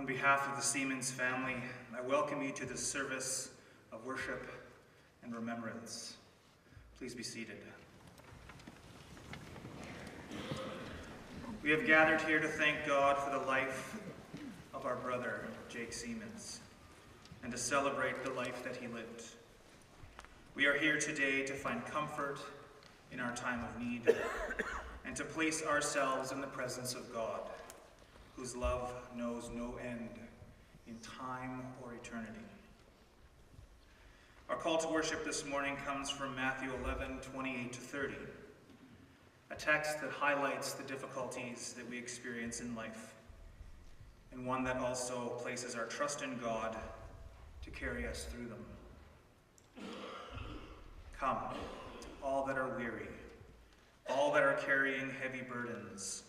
behalf of the Siemens family, I welcome you to this service of worship and remembrance. Please be seated. We have gathered here to thank God for the life of our brother, Jacob Siemens, and to celebrate the life that he lived. We are here today to find comfort in our time of need and to place ourselves in the presence of God, whose love knows no end in time or eternity. Our call to worship this morning comes from Matthew 11:28-30, a text that highlights the difficulties that we experience in life, and one that also places our trust in God to carry us through them. Come, all that are weary, all that are carrying heavy burdens,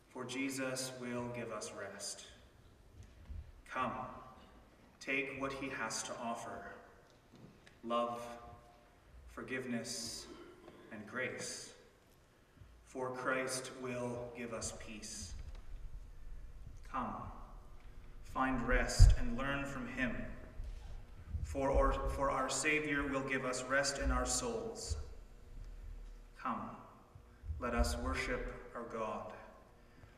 for Jesus will give us rest. Come, take what he has to offer: love, forgiveness, and grace, for Christ will give us peace. Come, find rest and learn from him, for our Savior will give us rest in our souls. Come, let us worship our God.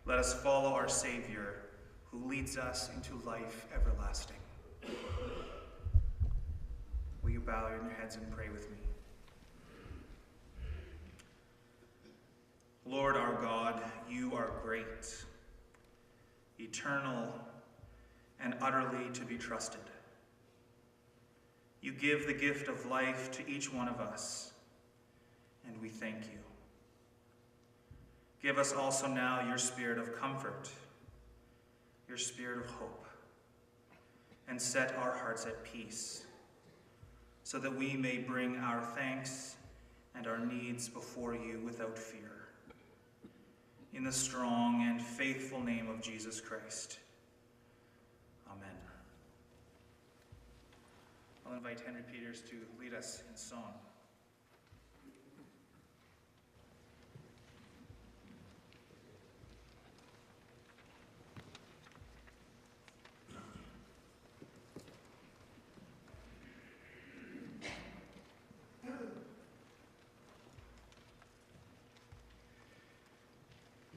Let us follow our Savior, who leads us into life everlasting. Will you bow your heads and pray with me? Lord our God, you are great, eternal, and utterly to be trusted. You give the gift of life to each one of us, and we thank you. Give us also now your spirit of comfort, your spirit of hope, and set our hearts at peace, so that we may bring our thanks and our needs before you without fear. In the strong and faithful name of Jesus Christ. Amen. I'll invite Henry Peters to lead us in song.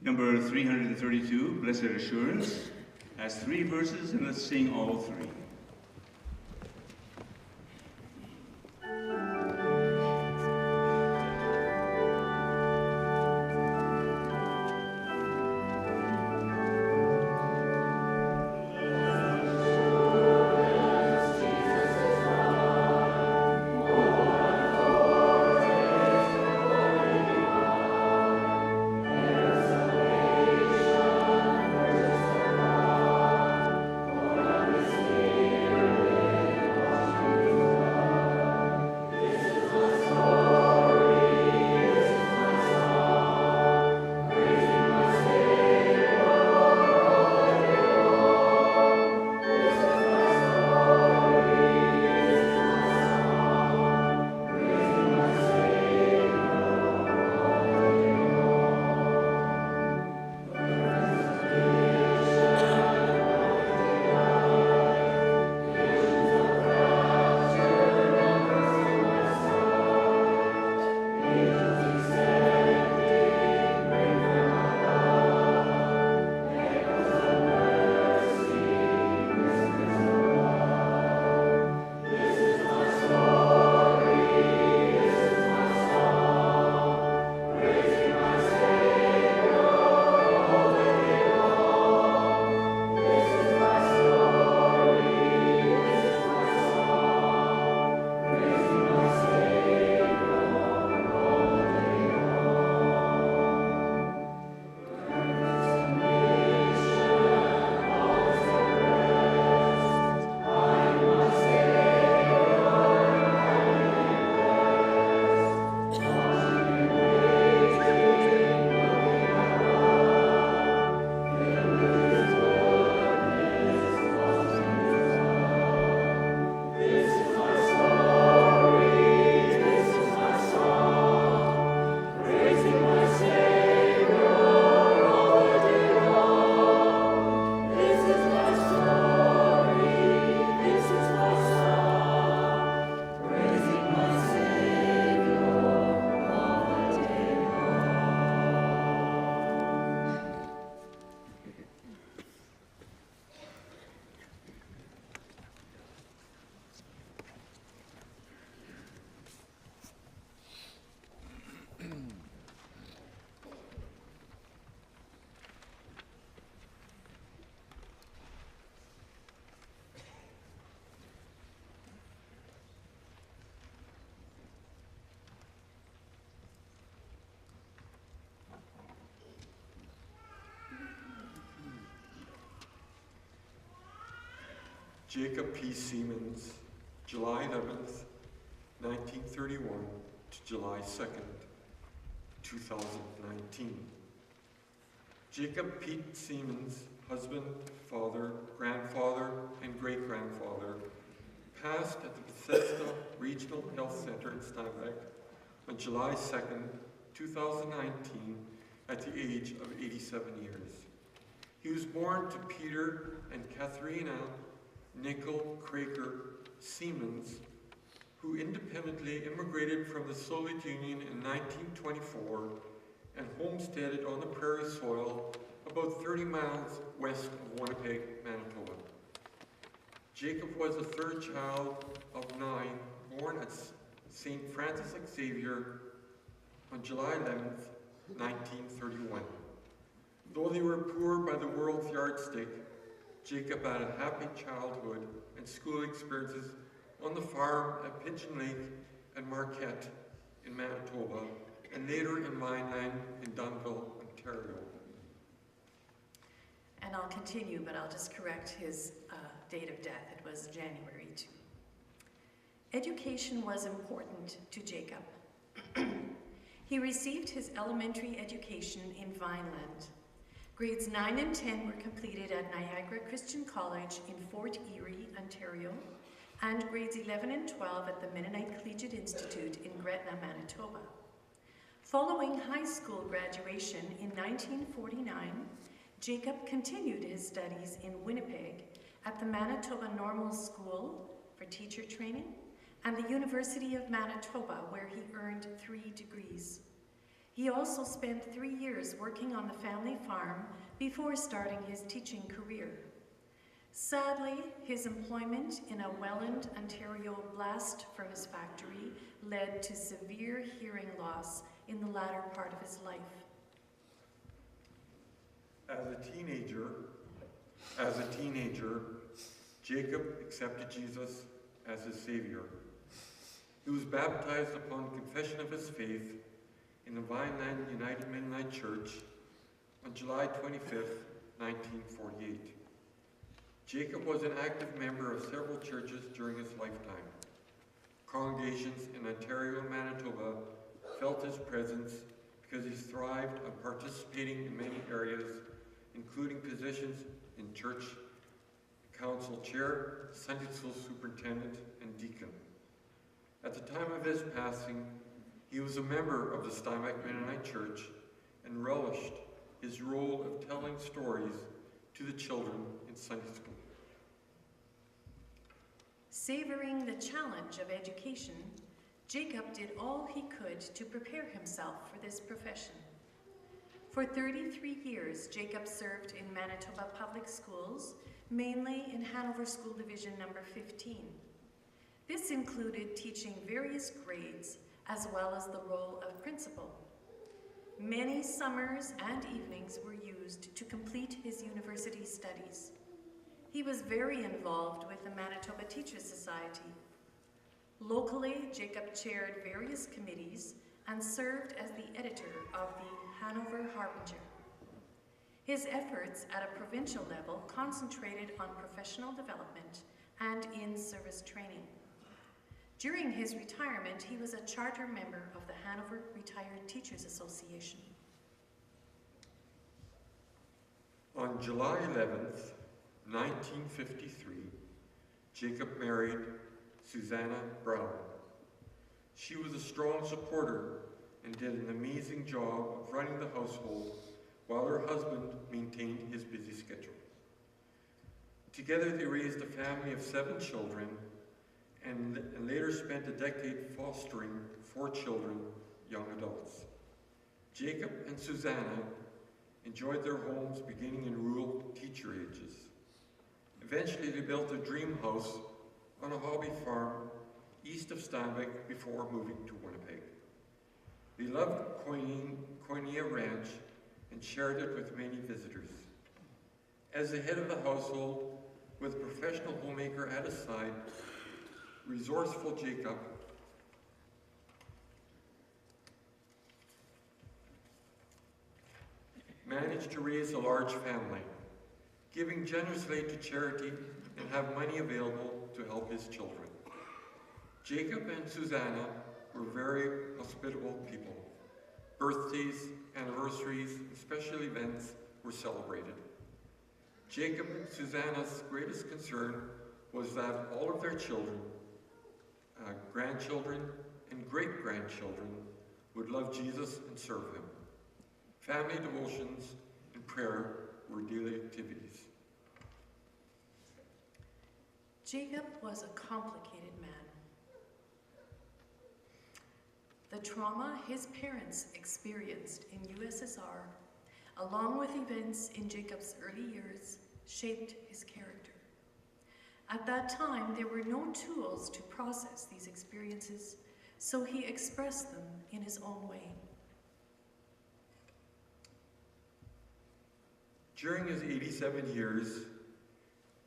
Number 332, Blessed Assurance, has 3 verses, and let's sing all 3. Jacob P. Siemens, July 11th, 1931 to July 2nd, 2019. Jacob Pete Siemens, husband, father, grandfather, and great-grandfather, passed at the Bethesda Regional Health Center in Steinbach on July 2nd, 2019, at the age of 87 years. He was born to Peter and Katharina Nickel Craker Siemens, who independently immigrated from the Soviet Union in 1924 and homesteaded on the prairie soil about 30 miles west of Winnipeg, Manitoba. Jacob was the third child of 9, born at St. Francis Xavier on July 11th, 1931. Though they were poor by the world's yardstick, Jacob had a happy childhood and school experiences on the farm at Pigeon Lake and Marquette in Manitoba, and later in Vineland in Dunnville, Ontario. And I'll continue, but I'll just correct his date of death. It was January 2. Education was important to Jacob. He received his elementary education in Vineland. Grades 9 and 10 were completed at Niagara Christian College in Fort Erie, Ontario, and grades 11 and 12 at the Mennonite Collegiate Institute in Gretna, Manitoba. Following high school graduation in 1949, Jacob continued his studies in Winnipeg at the Manitoba Normal School for teacher training and the University of Manitoba, where he earned 3 degrees. He also spent 3 years working on the family farm before starting his teaching career. Sadly, his employment in a Welland, Ontario blast furnace factory led to severe hearing loss in the latter part of his life. As a teenager, Jacob accepted Jesus as his Savior. He was baptized upon confession of his faith in the Vineland United Mennonite Church on July 25th, 1948. Jacob was an active member of several churches during his lifetime. Congregations in Ontario and Manitoba felt his presence because he thrived on participating in many areas, including positions in church council chair, Sunday school superintendent, and deacon. At the time of his passing, he was a member of the Steinbach Mennonite Church and relished his role of telling stories to the children in Sunday school. Savoring the challenge of education, Jacob did all he could to prepare himself for this profession. For 33 years, Jacob served in Manitoba Public Schools, mainly in Hanover School Division number 15. This included teaching various grades, as well as the role of principal. Many summers and evenings were used to complete his university studies. He was very involved with the Manitoba Teachers Society. Locally, Jacob chaired various committees and served as the editor of the Hanover Harbinger. His efforts at a provincial level concentrated on professional development and in-service training. During his retirement, he was a charter member of the Hanover Retired Teachers Association. On July 11th, 1953, Jacob married Susanna Brown. She was a strong supporter and did an amazing job of running the household while her husband maintained his busy schedule. Together they raised a family of 7 children and later spent a decade fostering 4 children, young adults. Jacob and Susanna enjoyed their homes beginning in rural teacher ages. Eventually they built a dream house on a hobby farm east of Steinbach before moving to Winnipeg. They loved Koinonia Ranch and shared it with many visitors. As the head of the household, with a professional homemaker at his side, resourceful Jacob managed to raise a large family, giving generously to charity and have money available to help his children. Jacob and Susanna were very hospitable people. Birthdays, anniversaries, and special events were celebrated. Jacob and Susanna's greatest concern was that all of their children, grandchildren, and great-grandchildren would love Jesus and serve him. Family devotions and prayer were daily activities. Jacob was a complicated man. The trauma his parents experienced in USSR, along with events in Jacob's early years, shaped his character. At that time, there were no tools to process these experiences, so he expressed them in his own way. During his 87 years,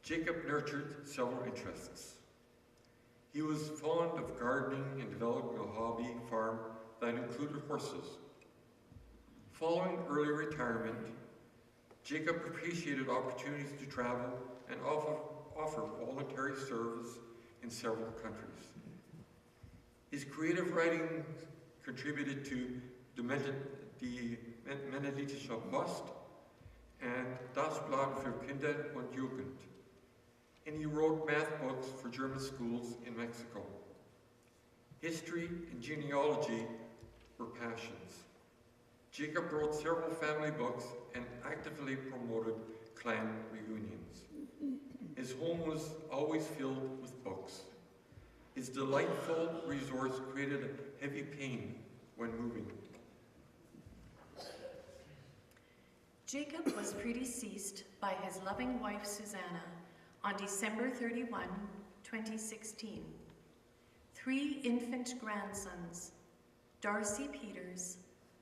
Jacob nurtured several interests. He was fond of gardening and developing a hobby farm that included horses. Following early retirement, Jacob appreciated opportunities to travel and offer voluntary service in several countries. His creative writing contributed to the Mennonite Post and Das Blatt für Kinder und Jugend, and he wrote math books for German schools in Mexico. History and genealogy were passions. Jacob wrote several family books and actively promoted clan reunions. His home was always filled with books. His delightful resource created a heavy pain when moving. Jacob was predeceased by his loving wife Susanna on December 31, 2016. 3 infant grandsons, Darcy Peters,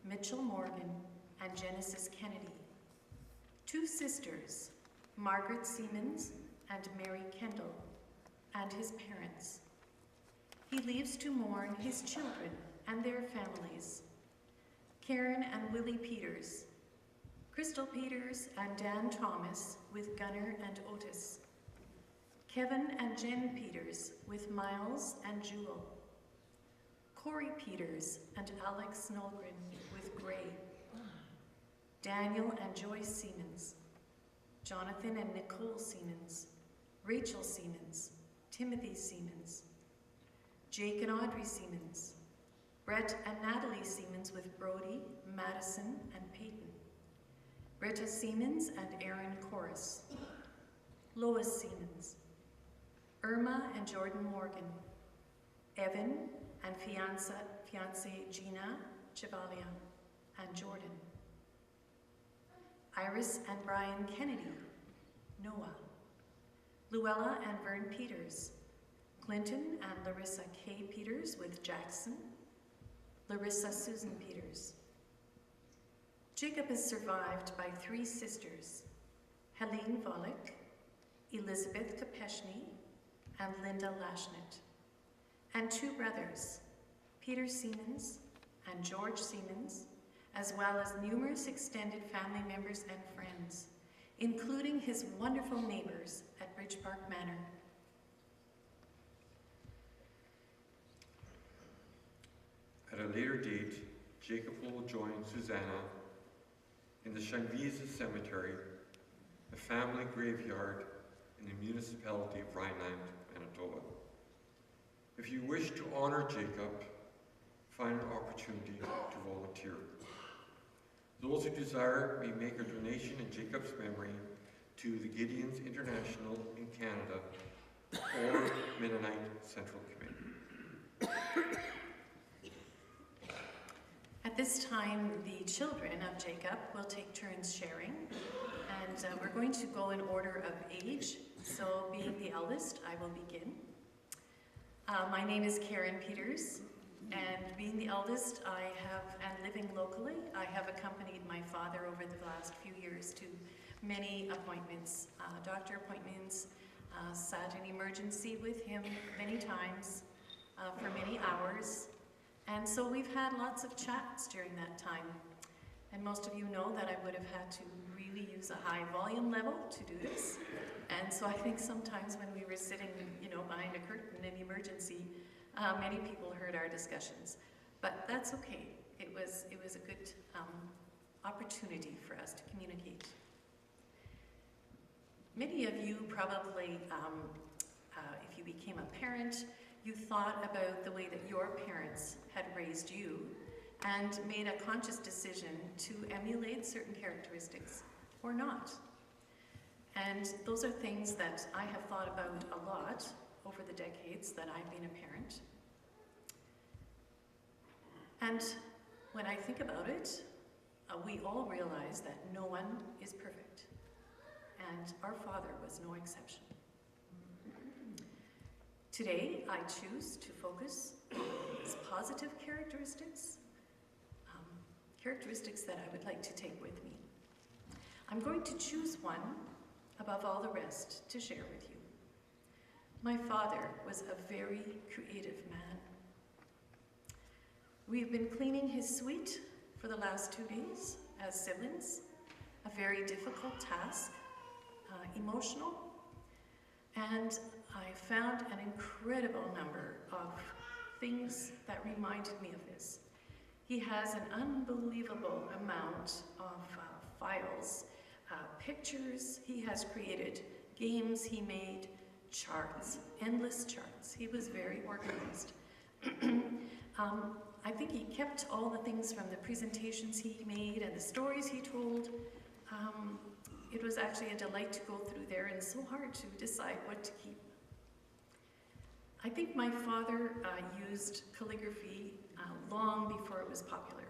Mitchell Morgan, and Genesis Kennedy. 2 sisters, Margaret Siemens and Mary Kendall, and his parents. He leaves to mourn his children and their families, Karen and Willie Peters, Crystal Peters and Dan Thomas with Gunnar and Otis, Kevin and Jen Peters with Miles and Jewel, Corey Peters and Alex Nolgren with Gray, Daniel and Joyce Siemens, Jonathan and Nicole Siemens, Rachel Siemens, Timothy Siemens, Jake and Audrey Siemens, Brett and Natalie Siemens with Brody, Madison, and Peyton, Britta Siemens and Aaron Corris, Lois Siemens, Irma and Jordan Morgan, Evan and fiancée Gina Chevalier, and Jordan, Iris and Brian Kennedy, Noah, Luella and Vern Peters, Clinton and Larissa K. Peters with Jackson, Larissa Susan Peters. Jacob is survived by 3 sisters, Helene Volek, Elizabeth Kopeshny, and Linda Lashnet, and 2 brothers, Peter Siemens and George Siemens, as well as numerous extended family members and friends, including his wonderful neighbors at Bridge Park Manor. At a later date, Jacob will join Susanna in the Shangvisa Cemetery, a family graveyard in the municipality of Rhineland, Manitoba. If you wish to honor Jacob, find an opportunity to volunteer. Those who desire may make a donation in Jacob's memory to the Gideons International in Canada or Mennonite Central Committee. At this time, the children of Jacob will take turns sharing, and we're going to go in order of age. So being the eldest, I will begin. My name is Karen Peters, and being the eldest, and living locally, I have accompanied my father over the last few years to many appointments, doctor appointments, sat in emergency with him many times for many hours. And so we've had lots of chats during that time. And most of you know that I would have had to really use a high volume level to do this. And so I think sometimes when we were sitting, behind a curtain in emergency, many people heard our discussions. But that's okay. It was a good opportunity for us to communicate. Many of you probably, if you became a parent, you thought about the way that your parents had raised you and made a conscious decision to emulate certain characteristics or not. And those are things that I have thought about a lot over the decades that I've been a parent. And when I think about it, we all realize that no one is perfect. And our father was no exception. Today, I choose to focus on these positive characteristics, characteristics that I would like to take with me. I'm going to choose one above all the rest to share with you. My father was a very creative man. We've been cleaning his suite for the last 2 days as siblings, a very difficult task, emotional, and I found an incredible number of things that reminded me of this. He has an unbelievable amount of files, pictures he has created, games he made, charts, endless charts. He was very organized. I think he kept all the things from the presentations he made and the stories he told. It was actually a delight to go through there and so hard to decide what to keep. I think my father used calligraphy long before it was popular.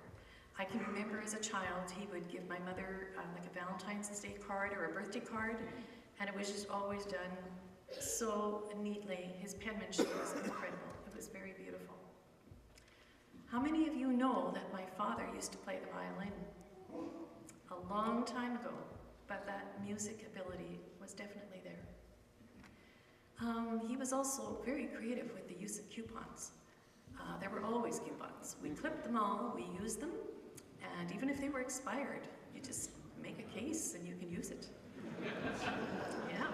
I can remember as a child he would give my mother like a Valentine's Day card or a birthday card, and it was just always done so neatly. His penmanship was incredible. It was very beautiful. How many of you know that my father used to play the violin? A long time ago, but that music ability was definitely there. He was also very creative with the use of coupons. There were always coupons. We clipped them all, we used them, and even if they were expired, you just make a case and you can use it. Yeah.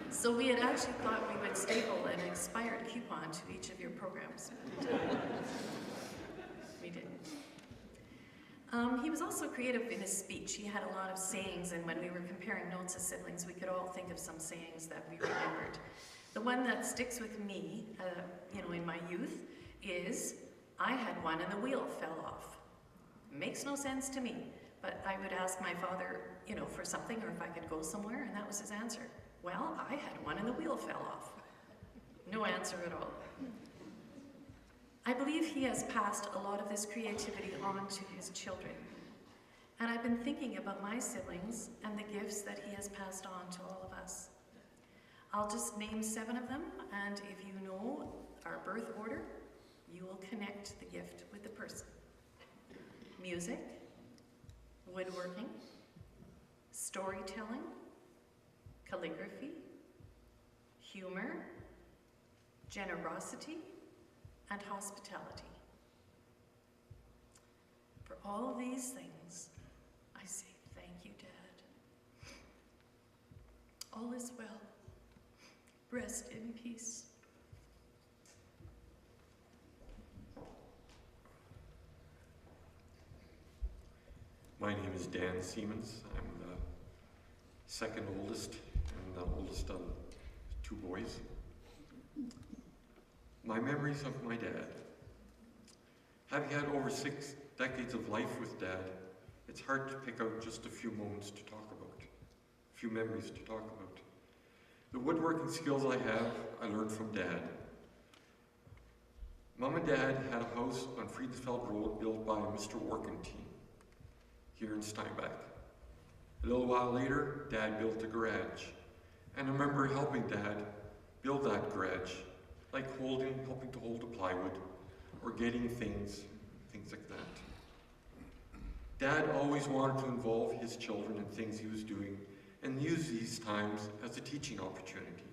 So we had actually thought we would staple an expired coupon to each of your programs. We didn't. He was also creative in his speech. He had a lot of sayings, and when we were comparing notes as siblings, we could all think of some sayings that we remembered. The one that sticks with me, in my youth, is, "I had one and the wheel fell off." Makes no sense to me, but I would ask my father, for something, or if I could go somewhere, and that was his answer. "Well, I had one and the wheel fell off." No answer at all. I believe he has passed a lot of this creativity on to his children. And I've been thinking about my siblings and the gifts that he has passed on to all of us. I'll just name 7 of them, and if you know our birth order, you will connect the gift with the person. Music, woodworking, storytelling, calligraphy, humor, generosity, and hospitality. For all these things, I say thank you, Dad. All is well. Rest in peace. My name is Dan Siemens. I'm the second oldest and the oldest of 2 boys. My memories of my dad. Having had over 6 decades of life with Dad, it's hard to pick out just a few moments to talk about, a few memories to talk about. The woodworking skills I have, I learned from Dad. Mom and Dad had a house on Friedensfeld Road built by Mr. Workentine here in Steinbach. A little while later, Dad built a garage, and I remember helping Dad build that garage, like helping to hold the plywood, or getting things like that. Dad always wanted to involve his children in things he was doing and use these times as a teaching opportunity.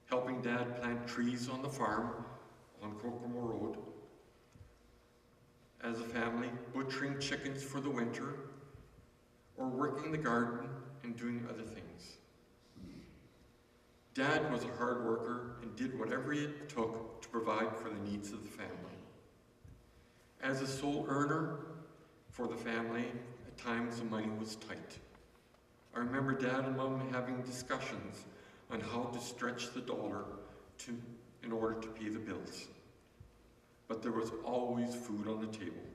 Helping Dad plant trees on the farm on Kokomo Road. As a family, butchering chickens for the winter, or working the garden and doing other things. Dad was a hard worker and did whatever it took to provide for the needs of the family. As a sole earner for the family, at times the money was tight. I remember Dad and Mom having discussions on how to stretch the dollar in order to pay the bills. But there was always food on the table,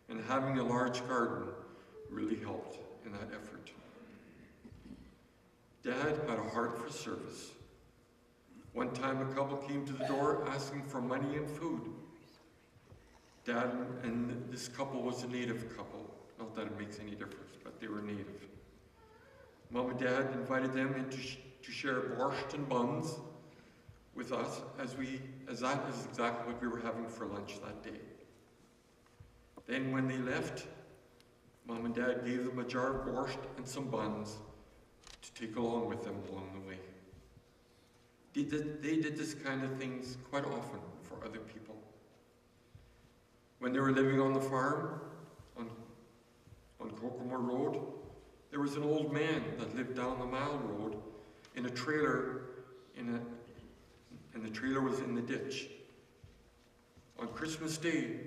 and having a large garden really helped in that effort. Dad had a heart for service. One time a couple came to the door asking for money and food. Dad and this couple was a native couple. Not that it makes any difference, but they were native. Mom and Dad invited them in to share borscht and buns with us, as that is exactly what we were having for lunch that day. Then when they left, Mom and and Dad gave them a jar of borscht and some buns to take along with them along the way. They did this kind of things quite often for other people. When they were living on the farm, on Kokomo Road, there was an old man that lived down the Mile Road in a trailer, and the trailer was in the ditch. On Christmas Day,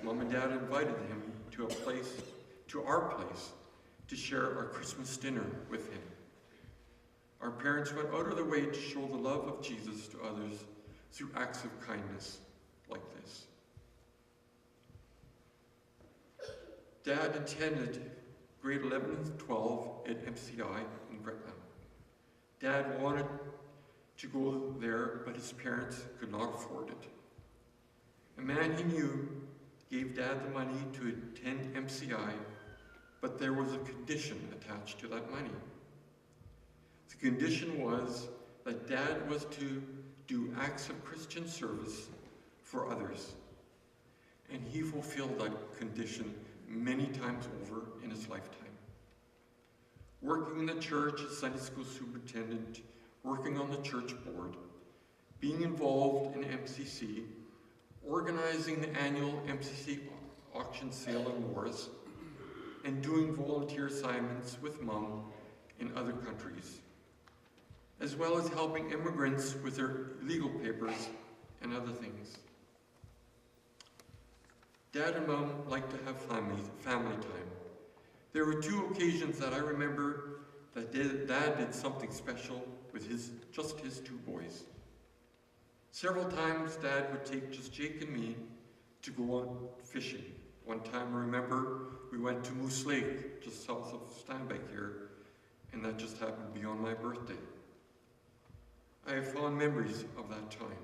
Mom and Dad invited him to our place, to share our Christmas dinner with him. Our parents went out of their way to show the love of Jesus to others through acts of kindness like this. Dad attended grade 11 and 12 at MCI in Gretna. Dad wanted to go there, but his parents could not afford it. A man he knew gave Dad the money to attend MCI, but there was a condition attached to that money. The condition was that Dad was to do acts of Christian service for others, and he fulfilled that condition many times over in his lifetime. Working in the church as Sunday school superintendent, working on the church board, being involved in MCC, organizing the annual MCC auction sale in Morris, and doing volunteer assignments with Mom in other countries, as well as helping immigrants with their legal papers and other things. Dad and Mom liked to have family time. There were two occasions that I remember that Dad did something special with just his two boys. Several times Dad would take just Jake and me to go on fishing. One time I remember we went to Moose Lake, just south of Steinbach here, and that just happened to be on my birthday. I have fond memories of that time.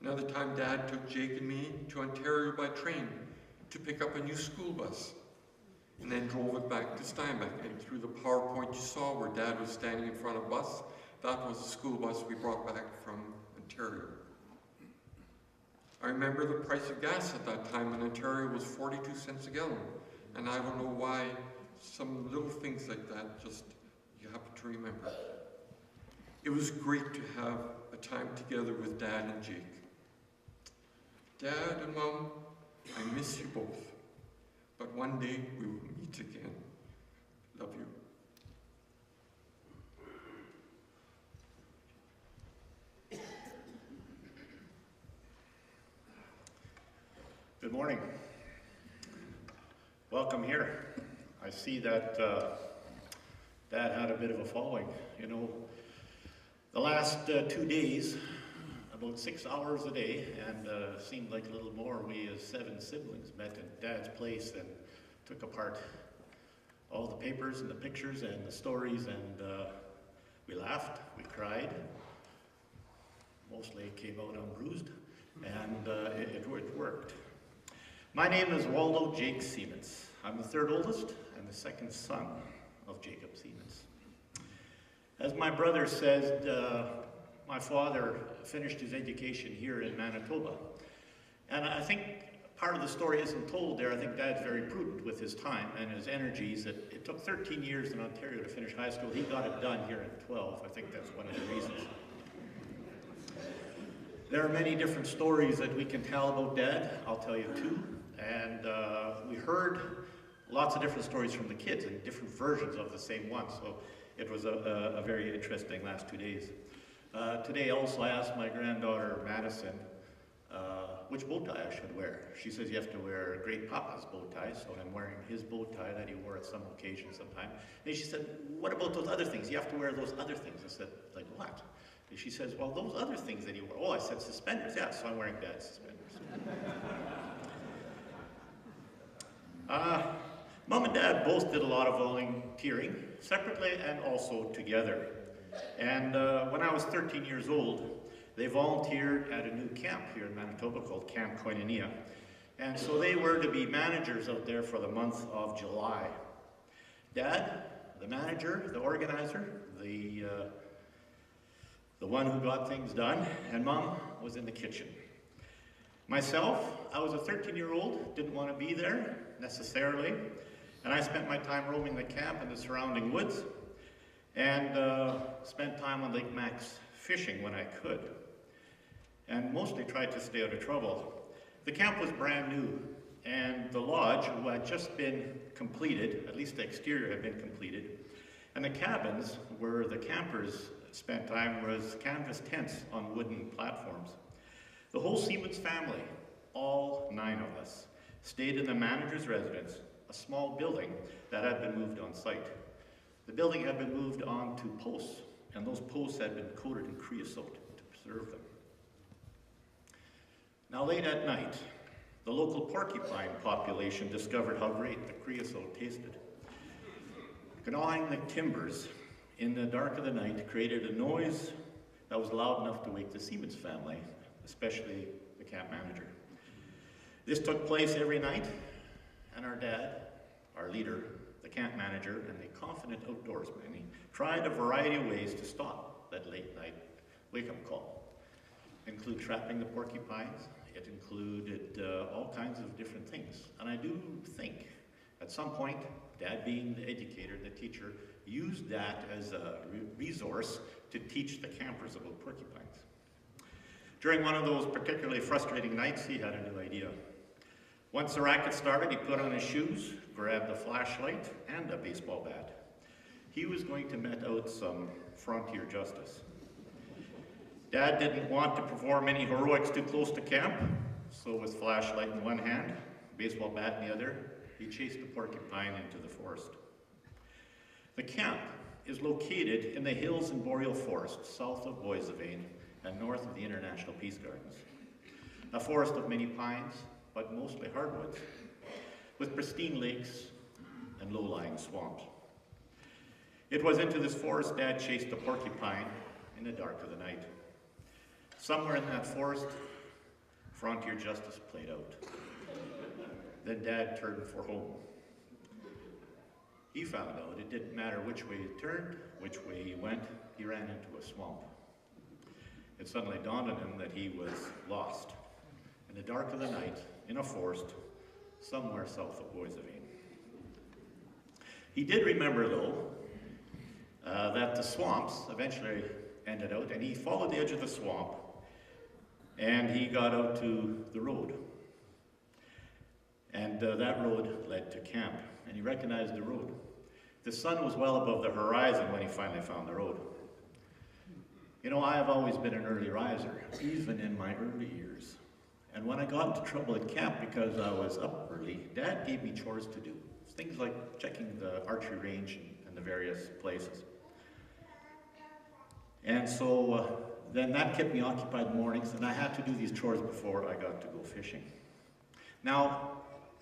Another time Dad took Jake and me to Ontario by train to pick up a new school bus, and then drove it back to Steinbach. And through the PowerPoint you saw where Dad was standing in front of a bus, that was the school bus we brought back from Ontario. I remember the price of gas at that time in Ontario was 42 cents a gallon, and I don't know why some little things like that just you happen to remember. It was great to have a time together with Dad and Jake. Dad and Mom, I miss you both, but one day we will meet again. Love you. Good morning. Welcome here. I see that Dad had a bit of a following. You know, the last 2 days, about 6 hours a day, and seemed like a little more, we as 7 siblings met at Dad's place and took apart all the papers and the pictures and the stories, and we laughed, we cried. Mostly it came out unbruised, and it worked. My name is Waldo Jake Siemens. I'm the third oldest and the second son of Jacob Siemens. As my brother said, my father finished his education here in Manitoba. And I think part of the story isn't told there. I think Dad's very prudent with his time and his energies. It took 13 years in Ontario to finish high school. He got it done here in 12. I think that's one of the reasons. There are many different stories that we can tell about Dad. I'll tell you 2. And we heard lots of different stories from the kids and different versions of the same one. So it was a very interesting last 2 days. Today also I asked my granddaughter Madison which bow tie I should wear. She says you have to wear Great Papa's bow tie, so I'm wearing his bow tie that he wore at some occasion sometime. And she said, what about those other things? You have to wear those other things. I said, like what? And she says, well, those other things that he wore. Oh, I said suspenders. Yeah, so I'm wearing Dad's suspenders. Mom and Dad both did a lot of volunteering, separately and also together. And when I was 13 years old, they volunteered at a new camp here in Manitoba called Camp Koinonia. And so they were to be managers out there for the month of July. Dad, the manager, the organizer, the one who got things done, and Mom was in the kitchen. Myself, I was a 13-year-old, didn't want to be there necessarily. And I spent my time roaming the camp and the surrounding woods, and spent time on Lake Max fishing when I could, and mostly tried to stay out of trouble. The camp was brand new, and the lodge had just been completed, at least the exterior had been completed, and the cabins where the campers spent time was canvas tents on wooden platforms. The whole Siemens family, all 9 of us, stayed in the manager's residence, a small building that had been moved on site. The building had been moved on to posts, and those posts had been coated in creosote to preserve them. Now, late at night, the local porcupine population discovered how great the creosote tasted. Gnawing the timbers in the dark of the night created a noise that was loud enough to wake the Siemens family, especially the camp manager. This took place every night, and our dad, our leader, the camp manager, and the confident outdoorsman, he tried a variety of ways to stop that late night wake-up call. It included trapping the porcupines. It included all kinds of different things. And I do think at some point, Dad being the educator, the teacher, used that as a resource to teach the campers about porcupines. During one of those particularly frustrating nights, he had a new idea. Once the racket started, he put on his shoes, grabbed a flashlight and a baseball bat. He was going to mete out some frontier justice. Dad didn't want to perform any heroics too close to camp, so with flashlight in one hand, baseball bat in the other, he chased the porcupine into the forest. The camp is located in the hills in Boreal Forest, south of Boissevain and north of the International Peace Gardens. A forest of many pines, but mostly hardwoods, with pristine lakes and low-lying swamps. It was into this forest Dad chased the porcupine in the dark of the night. Somewhere in that forest, frontier justice played out. Then Dad turned for home. He found out it didn't matter which way he turned, which way he went, he ran into a swamp. It suddenly dawned on him that he was lost in the dark of the night, in a forest, somewhere south of Boissevain. He did remember, though, that the swamps eventually ended out, and he followed the edge of the swamp, and he got out to the road. And that road led to camp, and he recognized the road. The sun was well above the horizon when he finally found the road. You know, I have always been an early riser, even in my early years. And when I got into trouble at camp because I was up early, Dad gave me chores to do. Things like checking the archery range and the various places. And so then that kept me occupied mornings, and I had to do these chores before I got to go fishing. Now,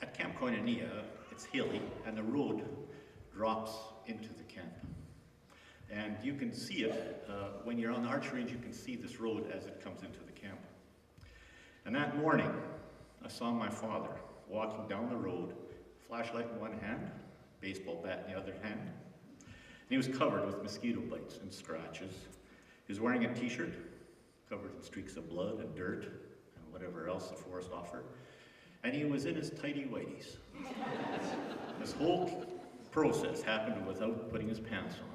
at Camp Koinonia, it's hilly, and the road drops into the camp. And you can see it, when you're on the archery range, you can see this road as it comes into the camp. And that morning, I saw my father walking down the road, flashlight in one hand, baseball bat in the other hand. And he was covered with mosquito bites and scratches. He was wearing a t-shirt covered in streaks of blood and dirt and whatever else the forest offered. And he was in his tighty whities. This whole process happened without putting his pants on.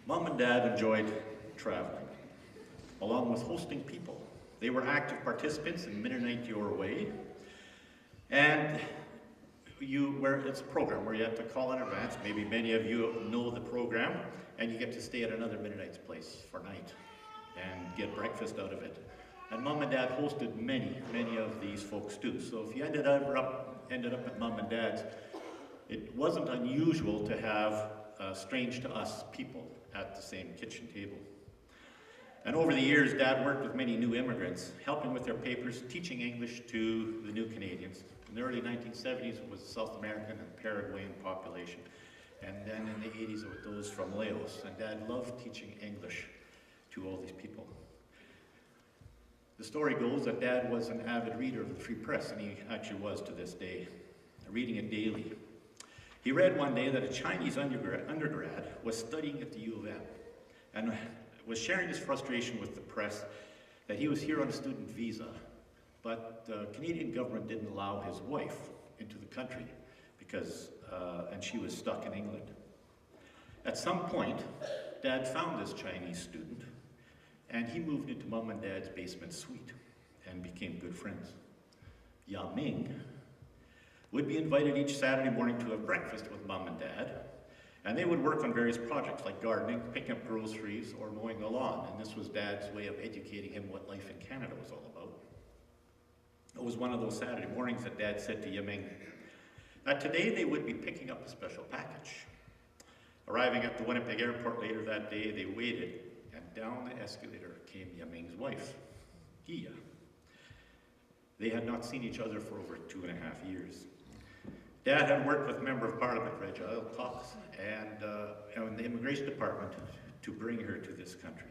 Mom and Dad enjoyed traveling, along with hosting people. They were active participants in Mennonite Your Way, and it's a program where you have to call in advance. Maybe many of you know the program, and you get to stay at another Mennonite's place for night and get breakfast out of it. And Mom and Dad hosted many of these folks too. So if you ended up at Mom and Dad's, it wasn't unusual to have strange to us people at the same kitchen table. And over the years, Dad worked with many new immigrants, helping with their papers, teaching English to the new Canadians. In the early 1970s, it was South American and Paraguayan population. And then in the 80s, it was those from Laos. And Dad loved teaching English to all these people. The story goes that Dad was an avid reader of the Free Press, and he actually was to this day, reading it daily. He read one day that a Chinese undergrad was studying at the U of M and was sharing his frustration with the press that he was here on a student visa, but the Canadian government didn't allow his wife into the country because, and she was stuck in England. At some point, Dad found this Chinese student, and he moved into Mom and Dad's basement suite and became good friends. Ming would be invited each Saturday morning to have breakfast with Mom and Dad, and they would work on various projects like gardening, picking up groceries, or mowing the lawn, and this was Dad's way of educating him what life in Canada was all about. It was one of those Saturday mornings that Dad said to Ming that today they would be picking up a special package. Arriving at the Winnipeg airport later that day, they waited, and down the escalator came Ming's wife, Gia. They had not seen each other for over 2.5 years. Dad had worked with Member of Parliament Reg Cox and in the Immigration Department to bring her to this country.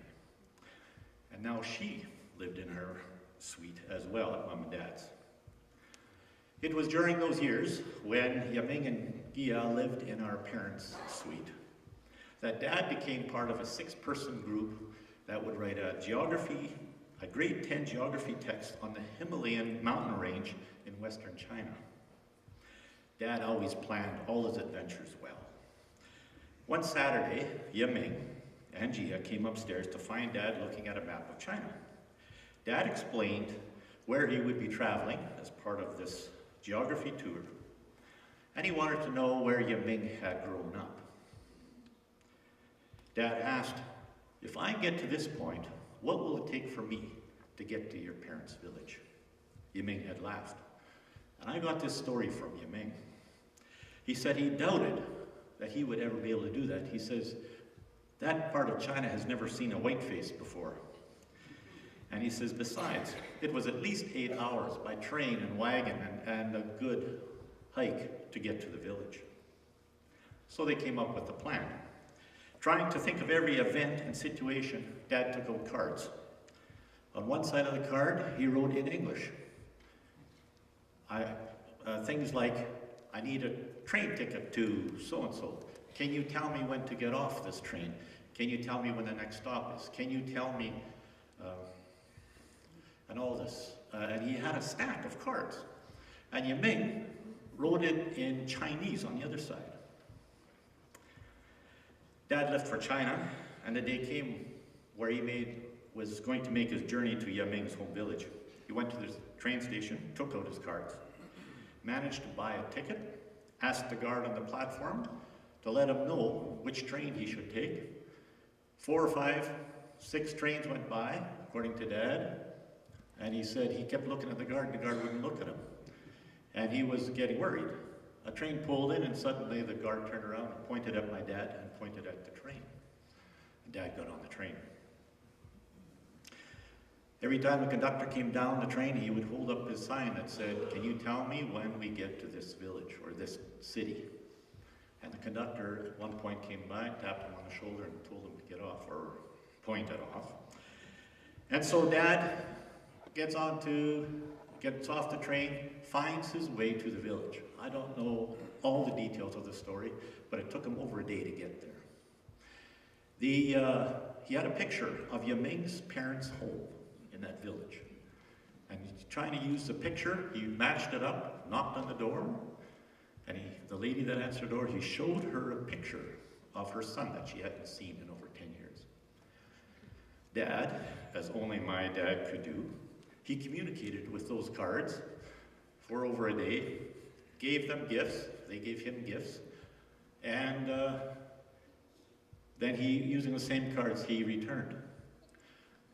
And now she lived in her suite as well at Mom and Dad's. It was during those years when Ming and Gia lived in our parents' suite that Dad became part of a 6-person group that would write a grade 10 geography text on the Himalayan mountain range in Western China. Dad always planned all his adventures well. One Saturday, Ming and Gia came upstairs to find Dad looking at a map of China. Dad explained where he would be traveling as part of this geography tour, and he wanted to know where Ming had grown up. Dad asked, "If I get to this point, what will it take for me to get to your parents' village?" Ming had laughed. And I got this story from Ming. He said he doubted that he would ever be able to do that. He says, that part of China has never seen a white face before. And he says, besides, it was at least 8 hours by train and wagon and a good hike to get to the village. So they came up with a plan. Trying to think of every event and situation, Dad took out cards. On one side of the card, he wrote in English. Things like, I need a train ticket to so-and-so. Can you tell me when to get off this train? Can you tell me when the next stop is? Can you tell me, and all this. And he had a stack of cards. And Ming wrote it in Chinese on the other side. Dad left for China, and the day came where he was going to make his journey to Ming's home village. He went to the train station, took out his cards, managed to buy a ticket, asked the guard on the platform to let him know which train he should take. 4 or 5, 6 trains went by, according to Dad, and he said he kept looking at the guard wouldn't look at him. And he was getting worried. A train pulled in, and suddenly the guard turned around and pointed at my dad and pointed at the train. And Dad got on the train. Every time the conductor came down the train, he would hold up his sign that said, "Can you tell me when we get to this village or this city?" And the conductor at one point came by, tapped him on the shoulder, and told him to get off, or pointed off. And so Dad gets off the train, finds his way to the village. I don't know all the details of the story, but it took him over a day to get there. He had a picture of Ming's parents' home in that village. And he's trying to use the picture, he matched it up, knocked on the door, and the lady that answered the door, he showed her a picture of her son that she hadn't seen in over 10 years. Dad, as only my dad could do, he communicated with those cards for over a day, gave them gifts, they gave him gifts, and then using the same cards, he returned.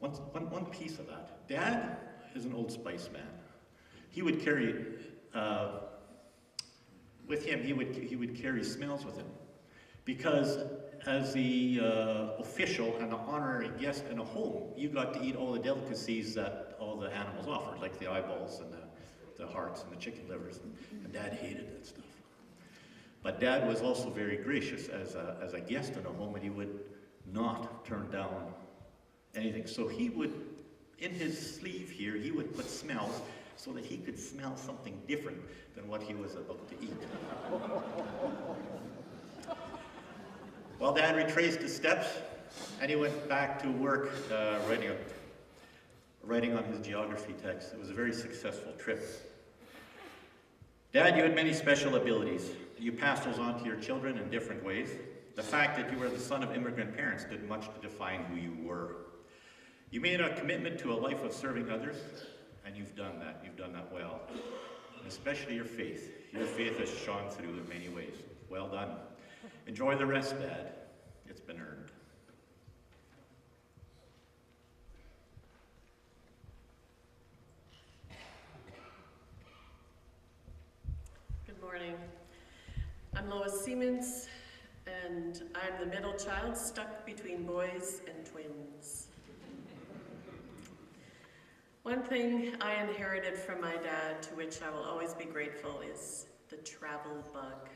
One piece of that. Dad is an Old Spice man. He would carry, with him, he would carry smells with him. Because as the official and the honorary guest in a home, you got to eat all the delicacies that all the animals offered, like the eyeballs and the hearts and the chicken livers, and Dad hated that stuff. But Dad was also very gracious as a guest in a home, and he would not turn down anything. So he would, in his sleeve here, he would put smells so that he could smell something different than what he was about to eat. Well, Dad retraced his steps, and he went back to work writing writing on his geography text. It was a very successful trip. Dad, you had many special abilities. You passed those on to your children in different ways. The fact that you were the son of immigrant parents did much to define who you were. You made a commitment to a life of serving others, and you've done that. You've done that well. And especially your faith. Your faith has shone through in many ways. Well done. Enjoy the rest, Dad. It's been earned. Good morning. I'm Lois Siemens, and I'm the middle child stuck between boys and twins. One thing I inherited from my dad, to which I will always be grateful, is the travel bug.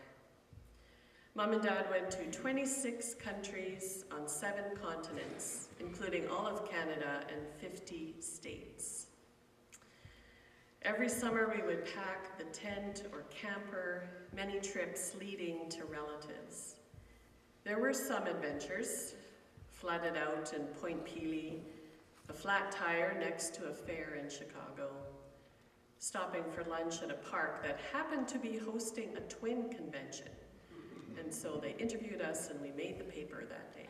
Mom and Dad went to 26 countries on 7 continents, including all of Canada and 50 states. Every summer we would pack the tent or camper, many trips leading to relatives. There were some adventures, flooded out in Point Pelee, a flat tire next to a fair in Chicago, stopping for lunch at a park that happened to be hosting a twin convention. And so they interviewed us and we made the paper that day.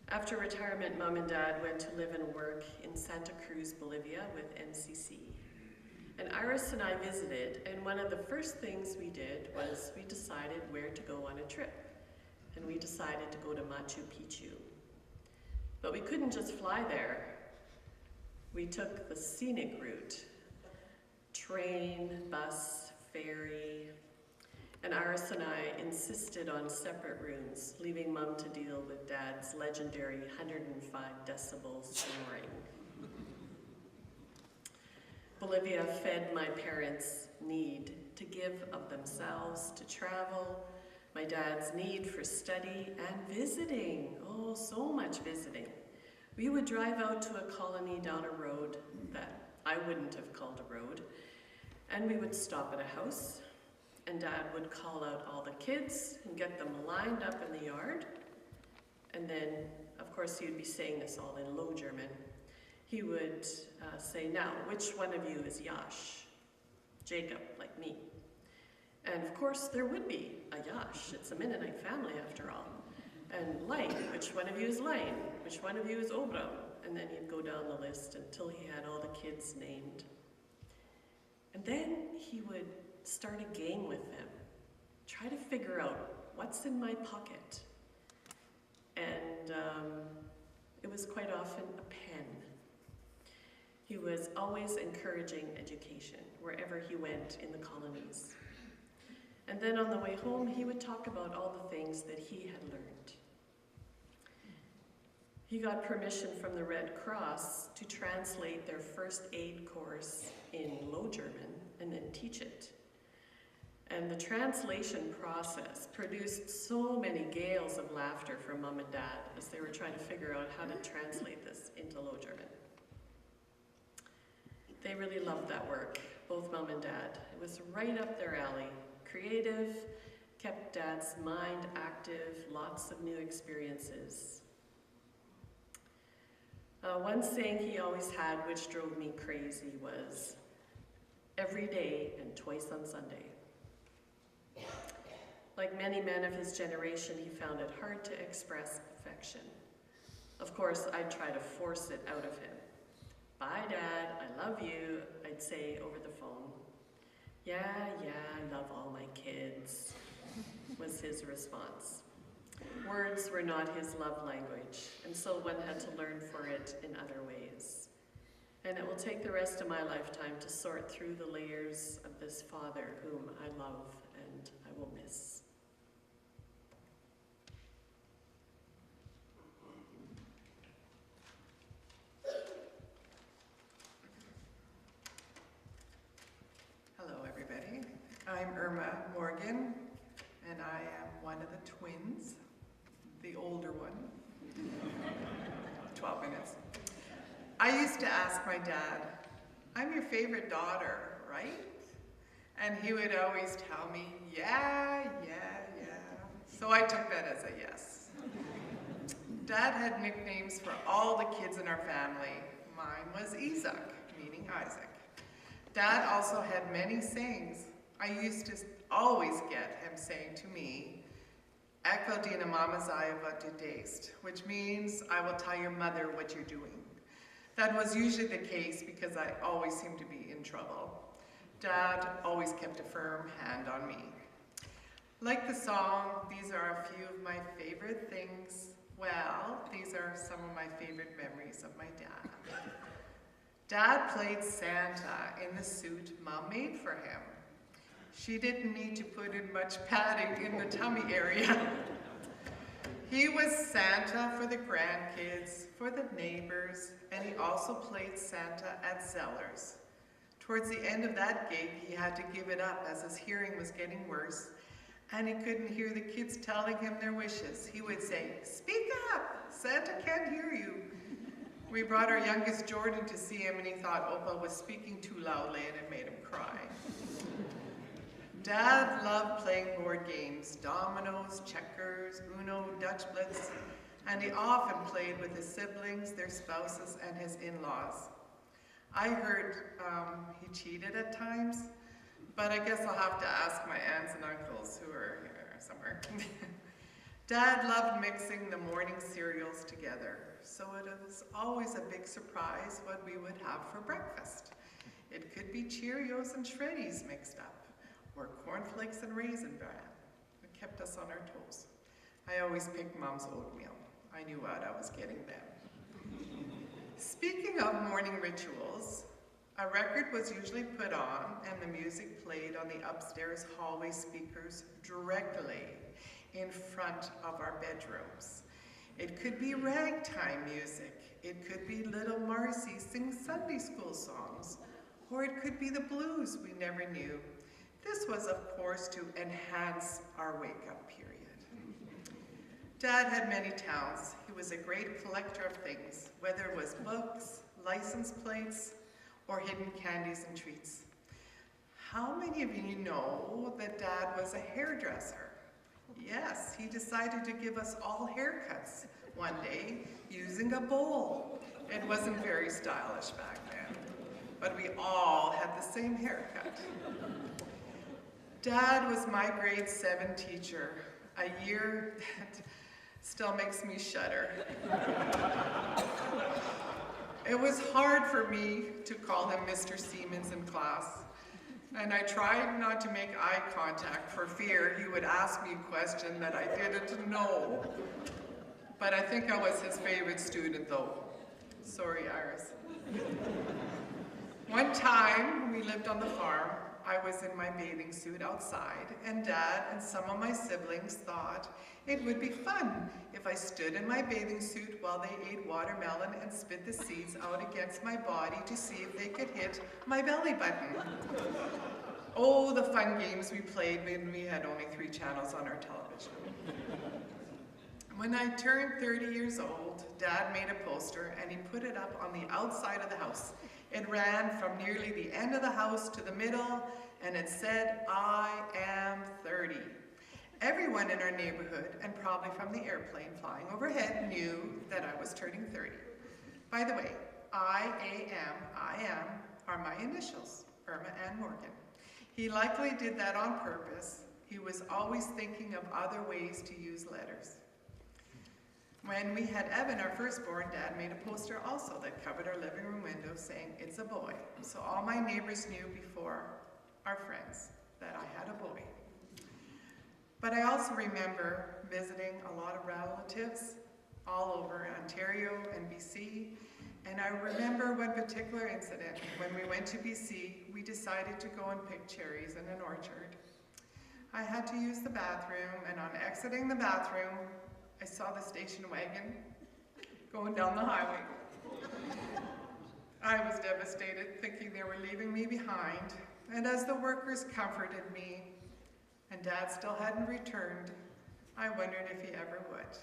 After retirement, Mom and Dad went to live and work in Santa Cruz, Bolivia with MCC. And Iris and I visited, and one of the first things we did was we decided where to go on a trip. And we decided to go to Machu Picchu. But we couldn't just fly there. We took the scenic route. Train, bus, ferry. And Iris and I insisted on separate rooms, leaving Mom to deal with Dad's legendary 105 decibel snoring. Bolivia fed my parents' need to give of themselves, to travel, my dad's need for study and visiting. Oh, so much visiting. We would drive out to a colony down a road that I wouldn't have called a road, and we would stop at a house, and Dad would call out all the kids and get them lined up in the yard. And then, of course, he would be saying this all in Low German. He would say, now, which one of you is Yash? Jacob, like me. And of course, there would be a Yash. It's a Mennonite family, after all. And Lain, which one of you is Lain? Which one of you is Obram? And then he'd go down the list until he had all the kids named. And then he would start a game with them. Try to figure out what's in my pocket. And it was quite often a pen. He was always encouraging education wherever he went in the colonies. And then on the way home, he would talk about all the things that he had learned. He got permission from the Red Cross to translate their first aid course in Low German and then teach it. And the translation process produced so many gales of laughter from Mom and Dad as they were trying to figure out how to translate this into Low German. They really loved that work, both Mom and Dad. It was right up their alley. Creative, kept Dad's mind active, lots of new experiences. One saying he always had, which drove me crazy, was, every day and twice on Sunday. Like many men of his generation, he found it hard to express affection. Of course, I'd try to force it out of him. Bye, Dad, I love you, I'd say over the phone. Yeah, I love all my kids, was his response. Words were not his love language, and so one had to learn for it in other ways. And it will take the rest of my lifetime to sort through the layers of this father whom I love and I will miss. Hello, everybody. I'm Irma Morgan, and I am one of the twins, the older one, 12 minutes. I used to ask my dad, I'm your favorite daughter, right? And he would always tell me, yeah. So I took that as a yes. Dad had nicknames for all the kids in our family, Mine was Isaac, meaning Isaac. Dad also had many sayings. I used to always get him saying to me, "Ek wil dine mama zei wat du deest," which means, "I will tell your mother what you're doing." That was usually the case because I always seemed to be in trouble. Dad always kept a firm hand on me. Like the song, these are a few of my favorite things. Well, these are some of my favorite memories of my dad. Dad played Santa in the suit Mom made for him. She didn't need to put in much padding in the tummy area. He was Santa for the grandkids, for the neighbors, and he also played Santa at Zeller's. Towards the end of that gig, he had to give it up as his hearing was getting worse, and he couldn't hear the kids telling him their wishes. He would say, "Speak up, Santa can't hear you." We brought our youngest Jordan to see him, and he thought Opa was speaking too loudly, and it made him cry. Dad loved playing board games, dominoes, checkers, Uno, Dutch Blitz, and he often played with his siblings, their spouses, and his in-laws. I heard he cheated at times, but I guess I'll have to ask my aunts and uncles who are here somewhere. Dad loved mixing the morning cereals together, so it was always a big surprise what we would have for breakfast. It could be Cheerios and Shreddies mixed up, or cornflakes and raisin bran. It kept us on our toes. I always picked Mom's oatmeal. I knew what I was getting then. Speaking of morning rituals, a record was usually put on and the music played on the upstairs hallway speakers directly in front of our bedrooms. It could be ragtime music, it could be Little Marcy sing Sunday school songs, or it could be the blues we never knew. This was, of course, to enhance our wake-up period. Dad had many talents. He was a great collector of things, whether it was books, license plates, or hidden candies and treats. How many of you know that Dad was a hairdresser? Yes, he decided to give us all haircuts one day using a bowl. It wasn't very stylish back then, but we all had the same haircut. Dad was my grade 7 teacher, a year that still makes me shudder. It was hard for me to call him Mr. Siemens in class, and I tried not to make eye contact for fear he would ask me a question that I didn't know. But I think I was his favorite student though. Sorry, Iris. One time, we lived on the farm. I was in my bathing suit outside, and Dad and some of my siblings thought it would be fun if I stood in my bathing suit while they ate watermelon and spit the seeds out against my body to see if they could hit my belly button. Oh, the fun games we played when we had only 3 channels on our television. When I turned 30 years old, Dad made a poster and he put it up on the outside of the house. It ran from nearly the end of the house to the middle, and it said, "I am 30. Everyone in our neighborhood, and probably from the airplane flying overhead, knew that I was turning 30. By the way, I am are my initials, Irma Ann Morgan. He likely did that on purpose. He was always thinking of other ways to use letters. When we had Evan, our firstborn, Dad made a poster also that covered our living room window saying, "It's a boy." So all my neighbors knew before our friends that I had a boy. But I also remember visiting a lot of relatives all over Ontario and BC. And I remember one particular incident. When we went to BC, we decided to go and pick cherries in an orchard. I had to use the bathroom, and on exiting the bathroom, I saw the station wagon going down the highway. I was devastated, thinking they were leaving me behind. And as the workers comforted me, and Dad still hadn't returned, I wondered if he ever would.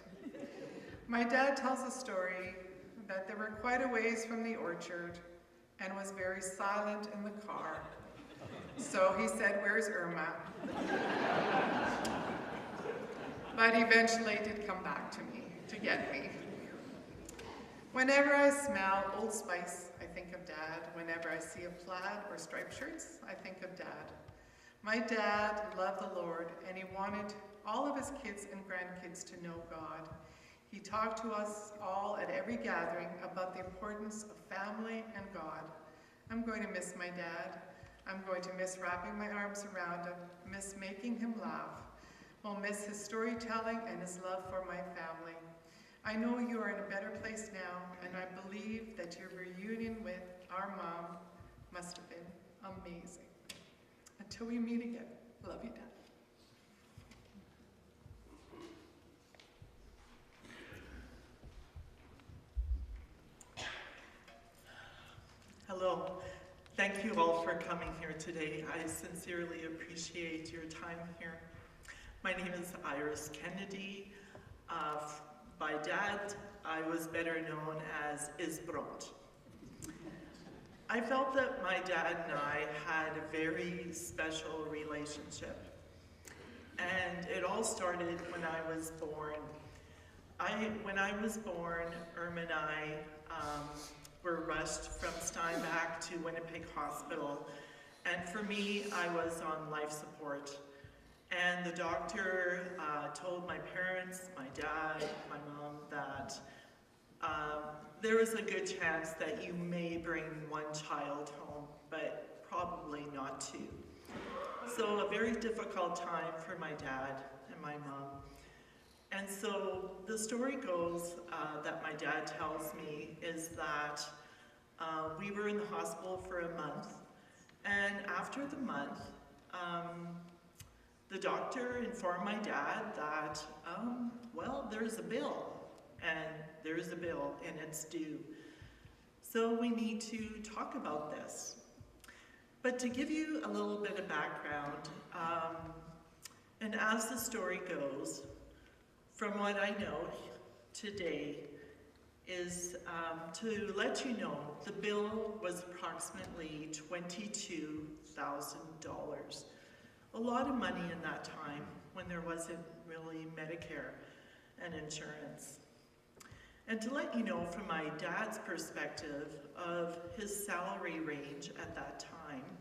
My dad tells a story that they were quite a ways from the orchard and was very silent in the car. So he said, "Where's Irma?" But eventually did come back to me, to get me. Whenever I smell Old Spice think of Dad. Whenever I see a plaid or striped shirts, I think of Dad. My dad loved the Lord, and he wanted all of his kids and grandkids to know God. He talked to us all at every gathering about the importance of family and God. I'm going to miss my dad. I'm going to miss wrapping my arms around him, miss making him laugh. We'll miss his storytelling and his love for my family. I know you are in a better place now, and I believe that your reunion with our mom must have been amazing. Until we meet again, love you, Dad. Hello. Thank you all for coming here today. I sincerely appreciate your time here. My name is Iris Kennedy. By Dad, I was better known as Isbrot. I felt that my dad and I had a very special relationship. And it all started when I was born. When I was born, Irma and I were rushed from Steinbach to Winnipeg Hospital. And for me, I was on life support. And the doctor told my parents, my dad, my mom, that there was a good chance that you may bring one child home, but probably not two. So a very difficult time for my dad and my mom. And so the story goes that my dad tells me is that we were in the hospital for a month, and after the month, the doctor informed my dad that, well, there's a bill, and there's a bill, and it's due. So we need to talk about this. But to give you a little bit of background, and as the story goes, from what I know today, is to let you know the bill was approximately $22,000. A lot of money in that time when there wasn't really Medicare and insurance. And to let you know from my dad's perspective of his salary range at that time,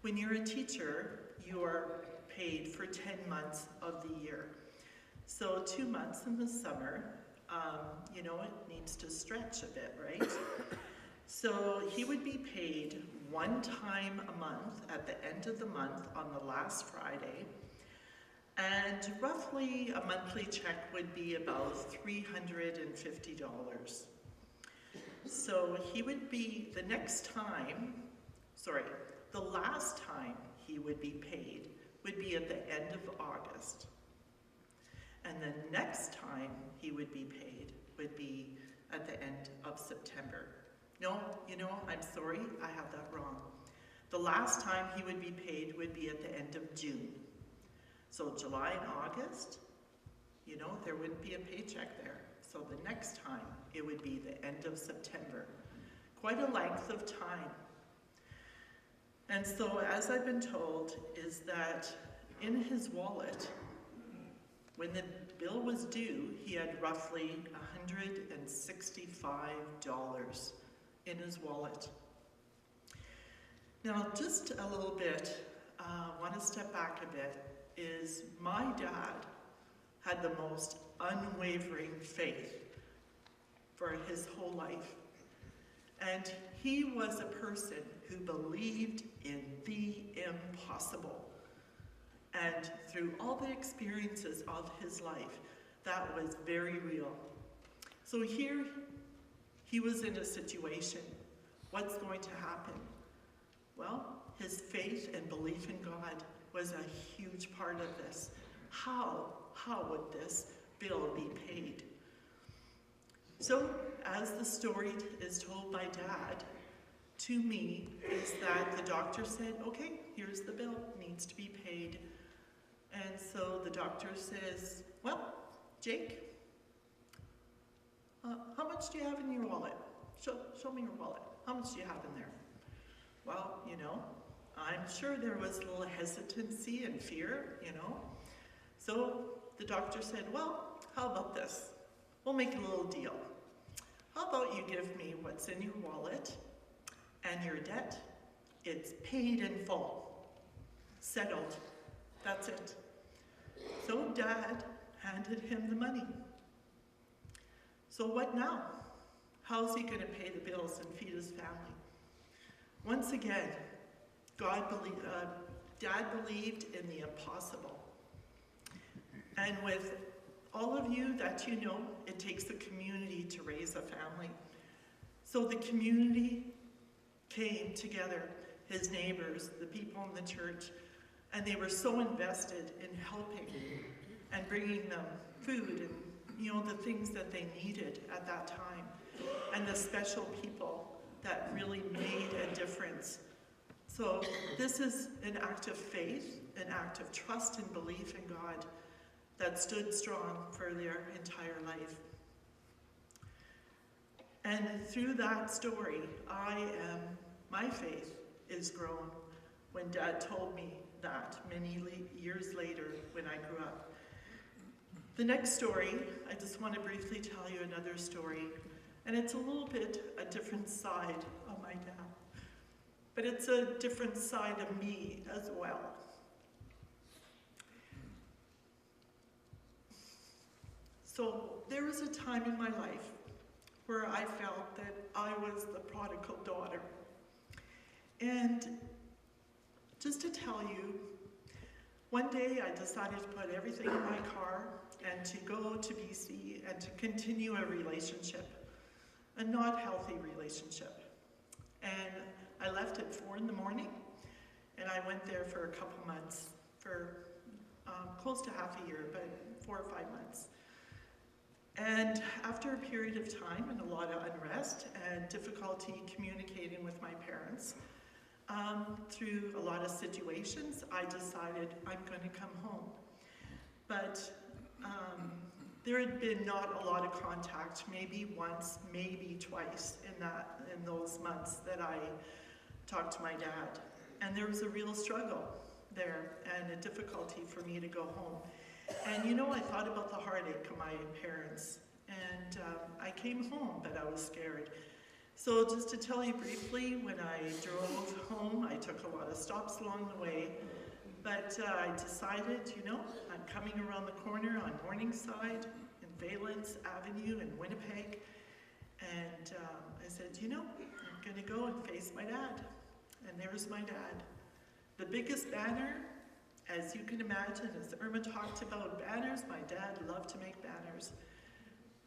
when you're a teacher, you are paid for 10 months of the year. So 2 months in the summer, you know, it needs to stretch a bit, right? So he would be paid one time a month at the end of the month on the last Friday, and roughly a monthly check would be about $350. So he would be, the last time he would be paid would be at the end of August. And the next time he would be paid would be at the end of September. No, you know, I'm sorry, I have that wrong. The last time he would be paid would be at the end of June. So July and August, you know, there wouldn't be a paycheck there. So the next time, it would be the end of September. Quite a length of time. And so, as I've been told, is that in his wallet, when the bill was due, he had roughly $165 in his wallet. Now, just a little bit, want to step back a bit, is my dad had the most unwavering faith for his whole life. And he was a person who believed in the impossible. And through all the experiences of his life, that was very real. So here, he was in a situation. What's going to happen? Well, his faith and belief in God was a huge part of this. How would this bill be paid? So, as the story is told by Dad, to me, is that the doctor said, okay, here's the bill, needs to be paid. And so the doctor says, well, Jake, how much do you have in your wallet? Show me your wallet. How much do you have in there? Well, you know, I'm sure there was a little hesitancy and fear, you know. So the doctor said, well, how about this? We'll make a little deal. How about you give me what's in your wallet, And your debt, it's paid in full, settled, that's it. So Dad handed him the money. So what now? How's he going to pay the bills and feed his family? Once again, Dad believed in the impossible. And with all of you that you know, it takes a community to raise a family. So the community came together, his neighbors, the people in the church, and they were so invested in helping and bringing them food and the things that they needed at that time, and the special people that really made a difference. So this is an act of faith, an act of trust and belief in God that stood strong for their entire life. And through that story, my faith is grown when Dad told me that many years later when I grew up. The next story, I just want to briefly tell you another story, and it's a little bit a different side of my dad, but it's a different side of me as well. So there was a time in my life where I felt that I was the prodigal daughter. And just to tell you, one day I decided to put everything in my car and to go to BC and to continue a relationship, a not healthy relationship. And I left at 4 in the morning, and I went there for a couple months, for close to half a year, but 4 or 5 months. And after a period of time and a lot of unrest and difficulty communicating with my parents, through a lot of situations, I decided I'm going to come home. But there had been not a lot of contact, maybe once, maybe twice in those months that I talked to my dad. And there was a real struggle there and a difficulty for me to go home. And I thought about the heartache of my parents. And I came home, but I was scared. So just to tell you briefly, when I drove home, I took a lot of stops along the way. But I decided, I'm coming around the corner on Morningside and Valence Avenue in Winnipeg. And I said, I'm going to go and face my dad. And there's my dad. The biggest banner, as you can imagine, as Irma talked about banners, my dad loved to make banners.